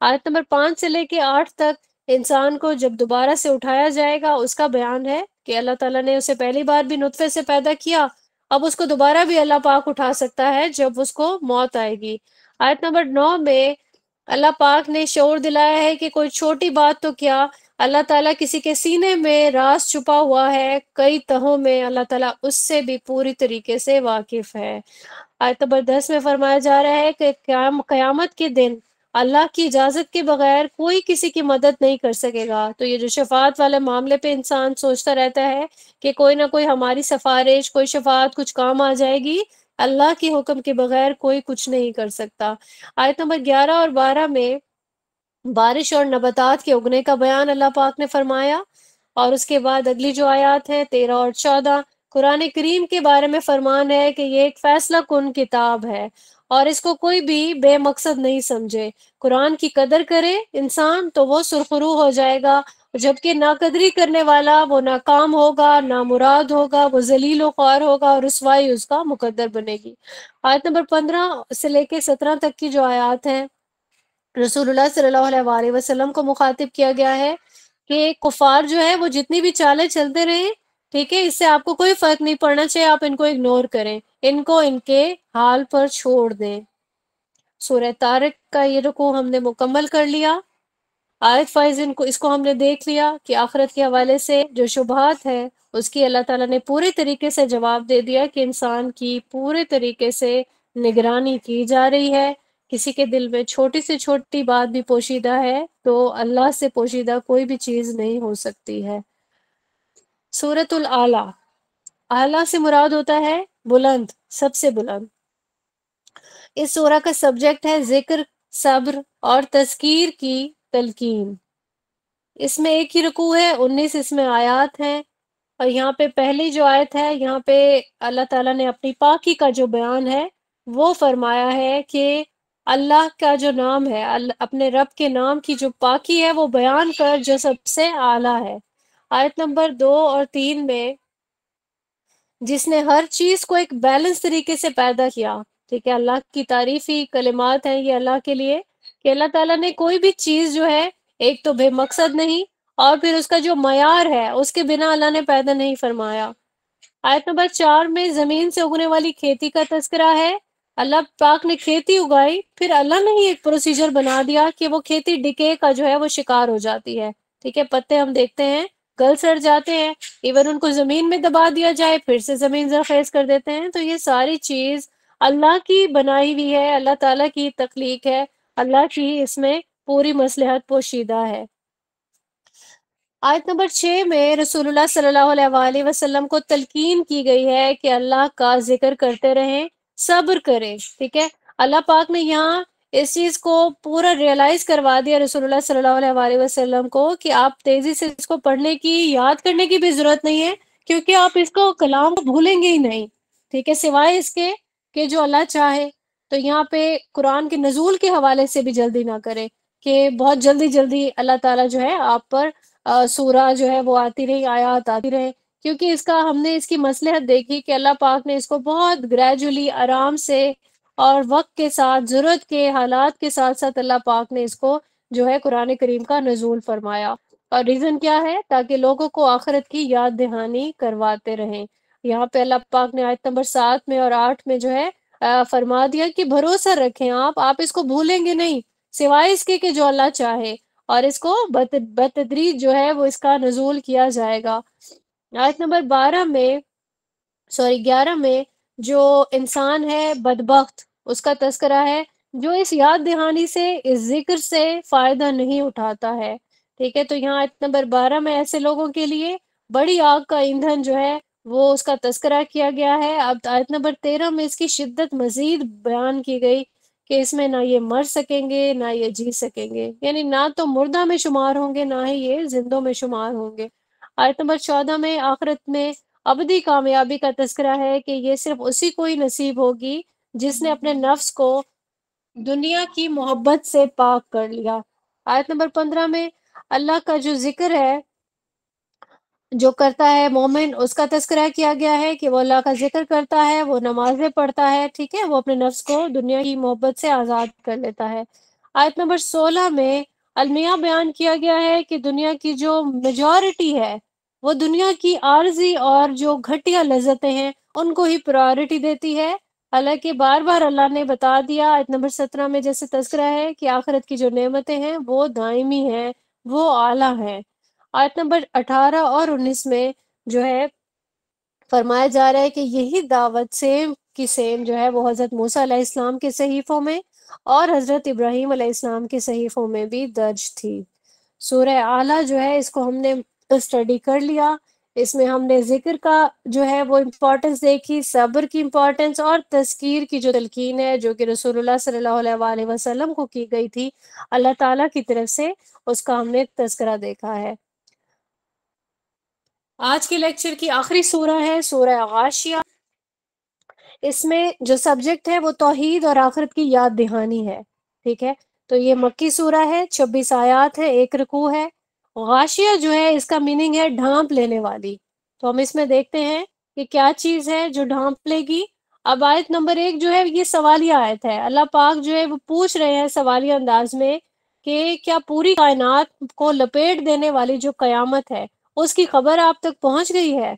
آیت نمبر 5 سے لے کے 8 تک انسان کو جب دوبارہ سے اٹھایا جائے گا اس کا بیان ہے، کہ اللہ تعالیٰ نے اسے پہلی بار بھی نطفے سے پیدا کیا، اب اس کو دوبارہ بھی اللہ پاک اٹھا سکتا ہے جب اس کو موت آئے گی۔ آیت نمبر 9 میں اللہ پاک نے شعور دلایا ہے کہ کوئی چھوٹی بات تو کیا، اللہ تعالیٰ کسی کے سینے میں راز چھپا ہوا ہے کئی تہوں میں، اللہ تعالیٰ اس سے بھی پوری طریقے سے واقف ہے۔ آیت نمبر 10 میں فرمایا جا رہا ہے کہ قیامت کے دن اللہ کی اجازت کے بغیر کوئی کسی کی مدد نہیں کر سکے گا۔ تو یہ جو شفاعت والے معاملے پہ انسان سوچتا رہتا ہے کہ کوئی نہ کوئی ہماری سفارش، کوئی شفاعت کچھ کام آ جائے گی، اللہ کے حکم کے بغیر کوئی کچھ نہیں کر سکتا۔ آیت نمبر 11 اور 12 میں بارش اور نباتات کے اگنے کا بیان اللہ پاک نے فرمایا، اور اس کے بعد اگلی جو آیات ہیں 13 اور 14، قرآن کریم کے بارے میں فرمان ہے کہ یہ ایک فیصلہ کن کتاب ہے، اور اس کو کوئی بھی بے مقصد نہیں سمجھے۔ قرآن کی قدر کرے انسان تو وہ سرخرو ہو جائے گا، جبکہ ناقدری کرنے والا وہ ناکام ہوگا، نامراد ہوگا، وہ ذلیل و خوار ہوگا، اور رسوائی اس کا مقدر بنے گی۔ آیت نمبر 15 سے لے کے 17 تک کی جو آیات ہیں، رسول اللہ صلی اللہ علیہ وآلہ وسلم کو مخاطب کیا گیا ہے کہ کفار جو ہے وہ جتنی بھی چالیں چلتے رہیں، ٹھیک ہے، اس سے آپ کو کوئی فرق نہیں پڑنا چاہیے، آپ ان کو اگنور کریں، ان کو ان کے حال پر چھوڑ دیں۔ سورہ طارق کا یہ رکوع ہم نے مکمل کر لیا، آیت فائز اس کو ہم نے دیکھ لیا کہ آخرت کے حوالے سے جو شبہات ہے اس کی اللہ تعالیٰ نے پورے طریقے سے جواب دے دیا، کہ انسان کی پورے طریقے سے نگرانی کی جا رہی ہے، کسی کے دل میں چھوٹی سے چھوٹی بات بھی پوشیدہ ہے تو اللہ سے پوشیدہ کوئی بھی چیز نہیں ہو سکتی ہے۔ سورۃ الاعلیٰ، اعلیٰ سے مراد ہوتا ہے بلند، سب سے بلند۔ اس سورہ کا سبجیکٹ ہے ذکر، صبر اور تذکیر کی تلقین۔ اس میں ایک ہی رکوع ہے، 19 اس میں آیات ہیں، اور یہاں پہ پہلی جو آیت ہے یہاں پہ اللہ تعالیٰ نے اپنی پاکی کا جو بیان ہے وہ فرمایا ہے کہ اللہ کا جو نام ہے، اپنے رب کے نام کی جو پاکی ہے وہ بیان کر جو سب سے اعلیٰ ہے۔ آیت نمبر 2 اور 3 میں جس نے ہر چیز کو ایک بیلنس طریقے سے پیدا کیا، ٹھیک ہے، اللہ کی تعریفی کلمات ہیں یہ اللہ کے لیے، کہ اللہ تعالیٰ نے کوئی بھی چیز جو ہے ایک تو بے مقصد نہیں، اور پھر اس کا جو معیار ہے اس کے بنا اللہ نے پیدا نہیں فرمایا۔ آیت نمبر 4 میں زمین سے اگنے والی کھیتی کا تذکرہ ہے، اللہ پاک نے کھیتی اگائی، پھر اللہ نے ہی ایک پروسیجر بنا دیا کہ وہ کھیتی ڈکے کا جو ہے وہ شکار ہو جاتی ہے، ٹھیک ہے، پتے ہم دیکھتے ہیں گل سڑ جاتے ہیں، ایون ان کو زمین میں دبا دیا جائے پھر سے زمین زرخیز کر دیتے ہیں، تو یہ ساری چیز اللہ کی بنائی ہوئی ہے، اللہ تعالیٰ کی تخلیق ہے، اللہ کی اس میں پوری مصلحت پوشیدہ ہے۔ آیت نمبر 6 میں رسول اللہ صلی اللہ علیہ وآلہ وسلم کو تلقین کی گئی ہے کہ اللہ کا ذکر کرتے رہیں، صبر کریں، ٹھیک ہے، اللہ پاک نے یہاں اس چیز کو پورا ریئلائز کروا دیا رسول اللہ صلی اللہ علیہ وآلہ وسلم کو کہ آپ تیزی سے اس کو پڑھنے کی، یاد کرنے کی بھی ضرورت نہیں ہے، کیونکہ آپ اس کو کلام کو بھولیں گے ہی نہیں، ٹھیک ہے، سوائے اس کے کہ جو اللہ چاہے۔ تو یہاں پہ قرآن کے نزول کے حوالے سے بھی جلدی نہ کریں کہ بہت جلدی جلدی اللہ تعالیٰ جو ہے آپ پر سورہ جو ہے وہ آتی رہی، آیات آتی رہے، کیونکہ اس کا ہم نے اس کی مصلحت دیکھی کہ اللہ پاک نے اس کو بہت گریجولی آرام سے اور وقت کے ساتھ، ضرورت کے حالات کے ساتھ ساتھ اللہ پاک نے اس کو جو ہے قرآن کریم کا نزول فرمایا، اور ریزن کیا ہے؟ تاکہ لوگوں کو آخرت کی یاد دہانی کرواتے رہیں۔ یہاں پہ اللہ پاک نے آیت نمبر 7 میں اور 8 میں جو ہے فرما دیا کہ بھروسہ رکھیں، آپ اس کو بھولیں گے نہیں، سوائے اس کے کہ جو اللہ چاہے، اور اس کو بتدریج جو ہے وہ اس کا نزول کیا جائے گا۔ آیت نمبر 11 میں جو انسان ہے بدبخت، اس کا تذکرہ ہے جو اس یاد دہانی سے، اس ذکر سے فائدہ نہیں اٹھاتا ہے۔ ٹھیک ہے، تو یہاں آیت نمبر 12 میں ایسے لوگوں کے لیے بڑی آگ کا ایندھن جو ہے وہ اس کا تذکرہ کیا گیا ہے۔ اب آیت نمبر 13 میں اس کی شدت مزید بیان کی گئی کہ اس میں نہ یہ مر سکیں گے نہ یہ جی سکیں گے، یعنی نہ تو مردہ میں شمار ہوں گے نہ ہی یہ زندوں میں شمار ہوں گے۔ آیت نمبر 14 میں آخرت میں ابدی کامیابی کا تذکرہ ہے کہ یہ صرف اسی کو ہی نصیب ہوگی جس نے اپنے نفس کو دنیا کی محبت سے پاک کر لیا۔ آیت نمبر 15 میں اللہ کا جو ذکر ہے جو کرتا ہے مومن، اس کا تذکرہ کیا گیا ہے کہ وہ اللہ کا ذکر کرتا ہے، وہ نمازیں پڑھتا ہے، ٹھیک ہے، وہ اپنے نفس کو دنیا کی محبت سے آزاد کر لیتا ہے۔ آیت نمبر 16 میں المیہ بیان کیا گیا ہے کہ دنیا کی جو میجورٹی ہے وہ دنیا کی عارضی اور جو گھٹیا لذتیں ہیں ان کو ہی پرائورٹی دیتی ہے، حالانکہ بار بار اللہ نے بتا دیا آیت نمبر 17 میں جیسے تذکرہ ہے کہ آخرت کی جو نعمتیں ہیں وہ دائمی ہیں، وہ اعلیٰ ہیں۔ آیت نمبر 18 اور 19 میں جو ہے فرمایا جا رہا ہے کہ یہی دعوت سیم کی سیم جو ہے وہ حضرت موسیٰ علیہ السلام کے صحیفوں میں اور حضرت ابراہیم علیہ السلام کے صحیفوں میں بھی درج تھی۔ سورہ اعلیٰ جو ہے اس کو ہم نے اسٹڈی کر لیا، اس میں ہم نے ذکر کا جو ہے وہ امپورٹنس دیکھی، صبر کی امپورٹنس اور تذکیر کی جو تلقین ہے جو کہ رسول اللہ صلی اللہ علیہ وآلہ وسلم کو کی گئی تھی اللہ تعالیٰ کی طرف سے، اس کا ہم نے تذکرہ دیکھا ہے۔ آج کے لیکچر کی آخری سورہ ہے سورہ غاشیہ۔ اس میں جو سبجیکٹ ہے وہ توحید اور آخرت کی یاد دہانی ہے، ٹھیک ہے، تو یہ مکی سورہ ہے، 26 آیات ہے، 1 رکوع ہے۔ غاشیہ جو ہے اس کا میننگ ہے ڈھانپ لینے والی، تو ہم اس میں دیکھتے ہیں کہ کیا چیز ہے جو ڈھانپ لے گی۔ اب آیت نمبر 1 جو ہے یہ سوالیہ آیت ہے، اللہ پاک جو ہے وہ پوچھ رہے ہیں سوالیہ انداز میں کہ کیا پوری کائنات کو لپیٹ دینے والی جو قیامت ہے اس کی خبر آپ تک پہنچ گئی ہے؟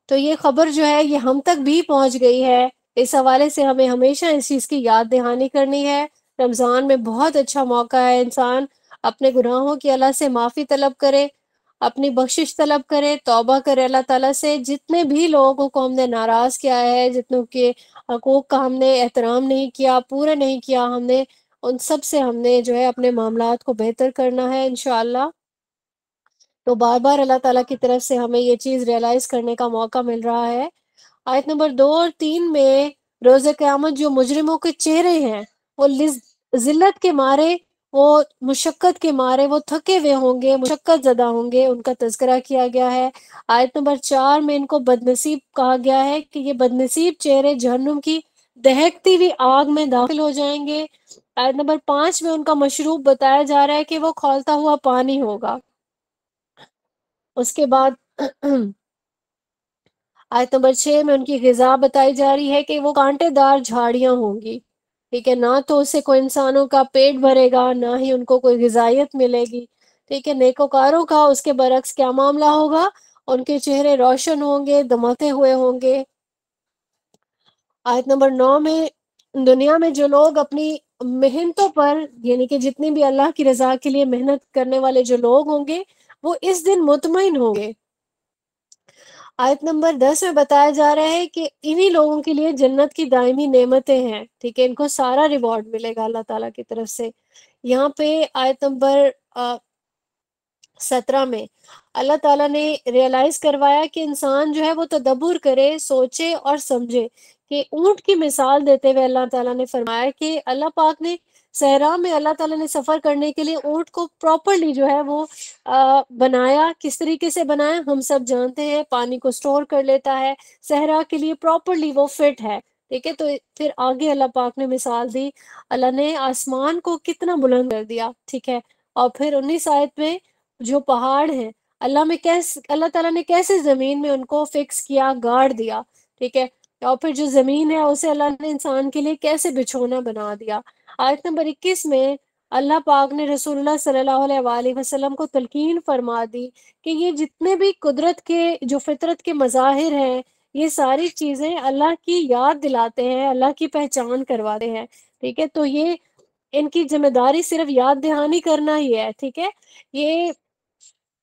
تو یہ خبر جو ہے یہ ہم تک بھی پہنچ گئی ہے، اس حوالے سے ہمیں ہمیشہ اس چیز کی یاد دہانی کرنی ہے۔ رمضان میں بہت اچھا موقع ہے انسان اپنے گناہوں کی اللہ سے معافی طلب کرے، اپنی بخشش طلب کرے، توبہ کرے اللہ تعالیٰ سے۔ جتنے بھی لوگوں کو ہم نے ناراض کیا ہے، جتنوں کے حقوق کا ہم نے احترام نہیں کیا، پورا نہیں کیا، ہم نے ان سب سے ہم نے جو ہے اپنے معاملات کو بہتر کرنا ہے انشاءاللہ۔ تو بار بار اللہ تعالیٰ کی طرف سے ہمیں یہ چیز ریئلائز کرنے کا موقع مل رہا ہے۔ آیت نمبر 2 اور 3 میں روز قیامت جو مجرموں کے چہرے ہیں وہ ذلت کے مارے، وہ مشقت کے مارے وہ تھکے ہوئے ہوں گے، مشقت زدہ ہوں گے، ان کا تذکرہ کیا گیا ہے۔ آیت نمبر 4 میں ان کو بدنصیب کہا گیا ہے کہ یہ بدنصیب چہرے جہنم کی دہکتی ہوئی آگ میں داخل ہو جائیں گے۔ آیت نمبر 5 میں ان کا مشروب بتایا جا رہا ہے کہ وہ کھولتا ہوا پانی ہوگا۔ اس کے بعد آیت نمبر 6 میں ان کی غذا بتائی جا رہی ہے کہ وہ کانٹے دار جھاڑیاں ہوں گی، ٹھیک ہے، نہ تو اسے کوئی انسانوں کا پیٹ بھرے گا نہ ہی ان کو کوئی غذائیت ملے گی، ٹھیک ہے۔ نیکوکاروں کا اس کے برعکس کیا معاملہ ہوگا؟ ان کے چہرے روشن ہوں گے، دمکتے ہوئے ہوں گے۔ آیت نمبر 9 میں دنیا میں جو لوگ اپنی محنتوں پر، یعنی کہ جتنی بھی اللہ کی رضا کے لیے محنت کرنے والے جو لوگ ہوں گے وہ اس دن مطمئن ہوں گے۔ آیت نمبر 10 میں بتایا جا رہا ہے کہ انہی لوگوں کے لیے جنت کی دائمی نعمتیں ہیں، ٹھیک ہے، ان کو سارا ریوارڈ ملے گا اللہ تعالیٰ کی طرف سے۔ یہاں پہ آیت نمبر 17 میں اللہ تعالیٰ نے ریئلائز کروایا کہ انسان جو ہے وہ تدبر کرے، سوچے اور سمجھے، کہ اونٹ کی مثال دیتے ہوئے اللہ تعالیٰ نے فرمایا کہ اللہ پاک نے صحرا میں اللہ تعالیٰ نے سفر کرنے کے لیے اونٹ کو پراپرلی جو ہے وہ بنایا۔ کس طریقے سے بنایا ہم سب جانتے ہیں، پانی کو سٹور کر لیتا ہے، صحرا کے لیے پراپرلی وہ فٹ ہے، ٹھیک ہے۔ تو پھر آگے اللہ پاک نے مثال دی، اللہ نے آسمان کو کتنا بلند کر دیا، ٹھیک ہے، اور پھر 19 آیت میں جو پہاڑ ہیں اللہ تعالیٰ نے کیسے زمین میں ان کو فکس کیا، گاڑ دیا، ٹھیک ہے، اور پھر جو زمین ہے اسے اللہ نے انسان کے لیے کیسے بچھونا بنا دیا۔ آیت نمبر 21 میں اللہ پاک نے رسول اللہ صلی اللہ علیہ وآلہ وسلم کو تلقین فرما دی کہ یہ جتنے بھی قدرت کے جو فطرت کے مظاہر ہیں یہ ساری چیزیں اللہ کی یاد دلاتے ہیں، اللہ کی پہچان کرواتے ہیں، ٹھیک ہے، تو یہ ان کی ذمہ داری صرف یاد دہانی کرنا ہی ہے، ٹھیک ہے، یہ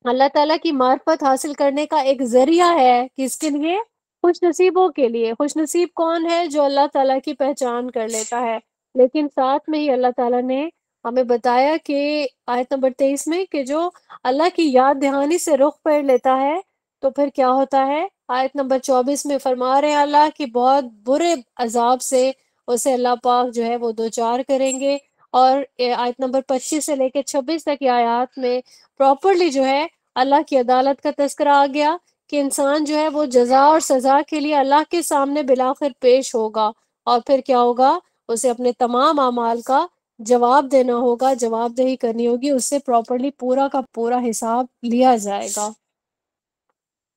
اللہ تعالیٰ کی معرفت حاصل کرنے کا ایک ذریعہ ہے، کس کے لیے؟ خوش نصیبوں کے لیے۔ خوش نصیب کون ہے؟ جو اللہ تعالیٰ کی پہچان کر لیتا ہے۔ لیکن ساتھ میں ہی اللہ تعالیٰ نے ہمیں بتایا کہ آیت نمبر 23 میں کہ جو اللہ کی یاد دہانی سے رخ پھیر لیتا ہے تو پھر کیا ہوتا ہے؟ آیت نمبر 24 میں فرما رہے ہیں اللہ کہ بہت برے عذاب سے اسے اللہ پاک جو ہے وہ دوچار کریں گے۔ اور آیت نمبر 25 سے لے کے 26 تک کی آیات میں پراپرلی جو ہے اللہ کی عدالت کا تذکرہ آ گیا کہ انسان جو ہے وہ جزا اور سزا کے لیے اللہ کے سامنے بالآخر پیش ہوگا، اور پھر کیا ہوگا؟ اسے اپنے تمام اعمال کا جواب دینا ہوگا، جواب دہی کرنی ہوگی، اس سے پراپرلی پورا کا پورا حساب لیا جائے گا۔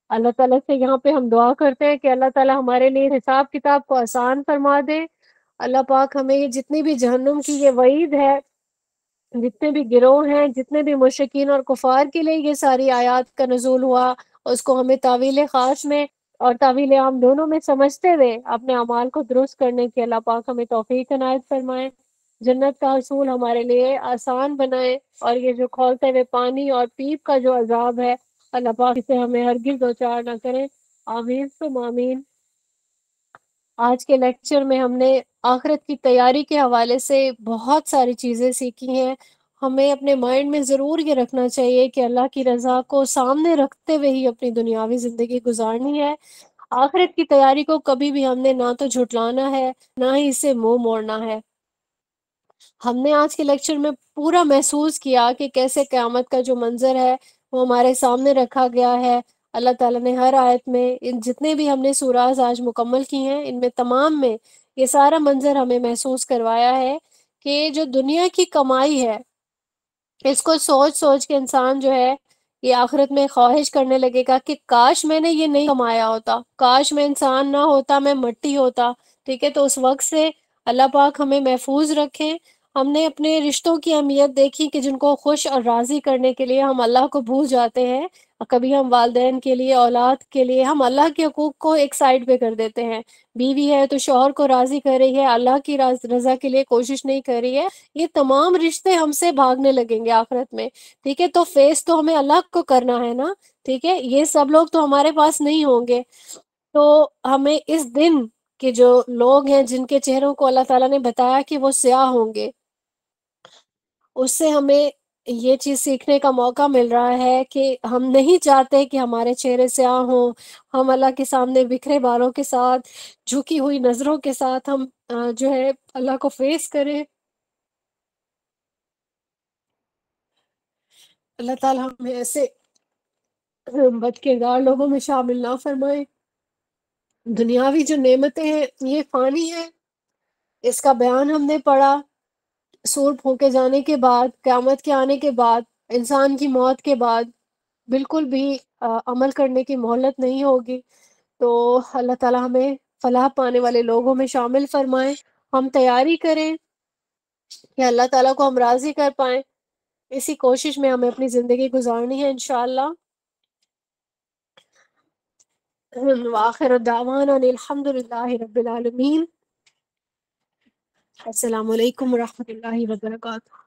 اللہ تعالیٰ سے یہاں پہ ہم دعا کرتے ہیں کہ اللہ تعالیٰ ہمارے لیے حساب کتاب کو آسان فرما دے۔ اللہ پاک ہمیں یہ جتنی بھی جہنم کی یہ وعید ہے، جتنے بھی گروہ ہیں، جتنے بھی مشرکین اور کفار کے لیے یہ ساری آیات کا نزول ہوا، اس کو ہمیں تعویل خاص میں اور تعویل عام دونوں میں سمجھتے ہوئے اپنے اعمال کو درست کرنے کی اللہ پاک ہمیں توفیق عنایت فرمائے، جنت کا حصول ہمارے لیے آسان بنائے، اور یہ جو کھولتے ہوئے پانی اور پیپ کا جو عذاب ہے اللہ پاک اسے ہمیں ہرگز دوچار نہ کرے، آمین ثم آمین۔ آج کے لیکچر میں ہم نے آخرت کی تیاری کے حوالے سے بہت ساری چیزیں سیکھی ہیں۔ ہمیں اپنے مائنڈ میں ضرور یہ رکھنا چاہیے کہ اللہ کی رضا کو سامنے رکھتے ہوئے ہی اپنی دنیاوی زندگی گزارنی ہے۔ آخرت کی تیاری کو کبھی بھی ہم نے نہ تو جھٹلانا ہے، نہ ہی اسے منہ موڑنا ہے۔ ہم نے آج کے لیکچر میں پورا محسوس کیا کہ کیسے قیامت کا جو منظر ہے وہ ہمارے سامنے رکھا گیا ہے۔ اللہ تعالیٰ نے ہر آیت میں ان جتنے بھی ہم نے سوراز آج مکمل کی ہیں ان میں تمام میں یہ سارا منظر ہمیں محسوس کروایا ہے کہ جو دنیا کی کمائی ہے اس کو سوچ سوچ کے انسان جو ہے یہ آخرت میں خواہش کرنے لگے گا کہ کاش میں نے یہ نہیں کمایا ہوتا، کاش میں انسان نہ ہوتا، میں مٹی ہوتا، ٹھیک ہے۔ تو اس وقت سے اللہ پاک ہمیں محفوظ رکھیں۔ ہم نے اپنے رشتوں کی اہمیت دیکھی کہ جن کو خوش اور راضی کرنے کے لیے ہم اللہ کو بھول جاتے ہیں، کبھی ہم والدین کے لیے، اولاد کے لیے ہم اللہ کے حقوق کو ایک سائڈ پہ کر دیتے ہیں۔ بیوی ہے تو شوہر کو راضی کر رہی ہے، اللہ کی رضا کے لیے کوشش نہیں کر رہی ہے، یہ تمام رشتے ہم سے بھاگنے لگیں گے آخرت میں، ٹھیک ہے۔ تو فیس تو ہمیں اللہ کو کرنا ہے نا، ٹھیک ہے، یہ سب لوگ تو ہمارے پاس نہیں ہوں گے۔ تو ہمیں اس دن کے جو لوگ ہیں جن کے چہروں کو اللہ تعالیٰ نے بتایا کہ وہ سیاہ ہوں گے، اس سے ہمیں یہ چیز سیکھنے کا موقع مل رہا ہے کہ ہم نہیں چاہتے کہ ہمارے چہرے سیاہ ہوں۔ ہم اللہ کے سامنے بکھرے بالوں کے ساتھ، جھکی ہوئی نظروں کے ساتھ ہم جو ہے اللہ کو فیس کریں۔ اللہ تعالیٰ ہمیں ایسے بد کردار لوگوں میں شامل نہ فرمائے۔ دنیاوی جو نعمتیں ہیں یہ فانی ہیں، اس کا بیان ہم نے پڑھا۔ سور پھونکے جانے کے بعد، قیامت کے آنے کے بعد، انسان کی موت کے بعد بالکل بھی عمل کرنے کی مہلت نہیں ہوگی۔ تو اللہ تعالیٰ ہمیں فلاح پانے والے لوگوں میں شامل فرمائیں۔ ہم تیاری کریں کہ اللہ تعالیٰ کو ہم راضی کر پائیں، اسی کوشش میں ہمیں اپنی زندگی گزارنی ہے انشاءاللہ۔ وآخر دعوانا الحمد للہ رب العالمین۔ السلام علیکم ورحمۃ اللہ وبرکاتہ۔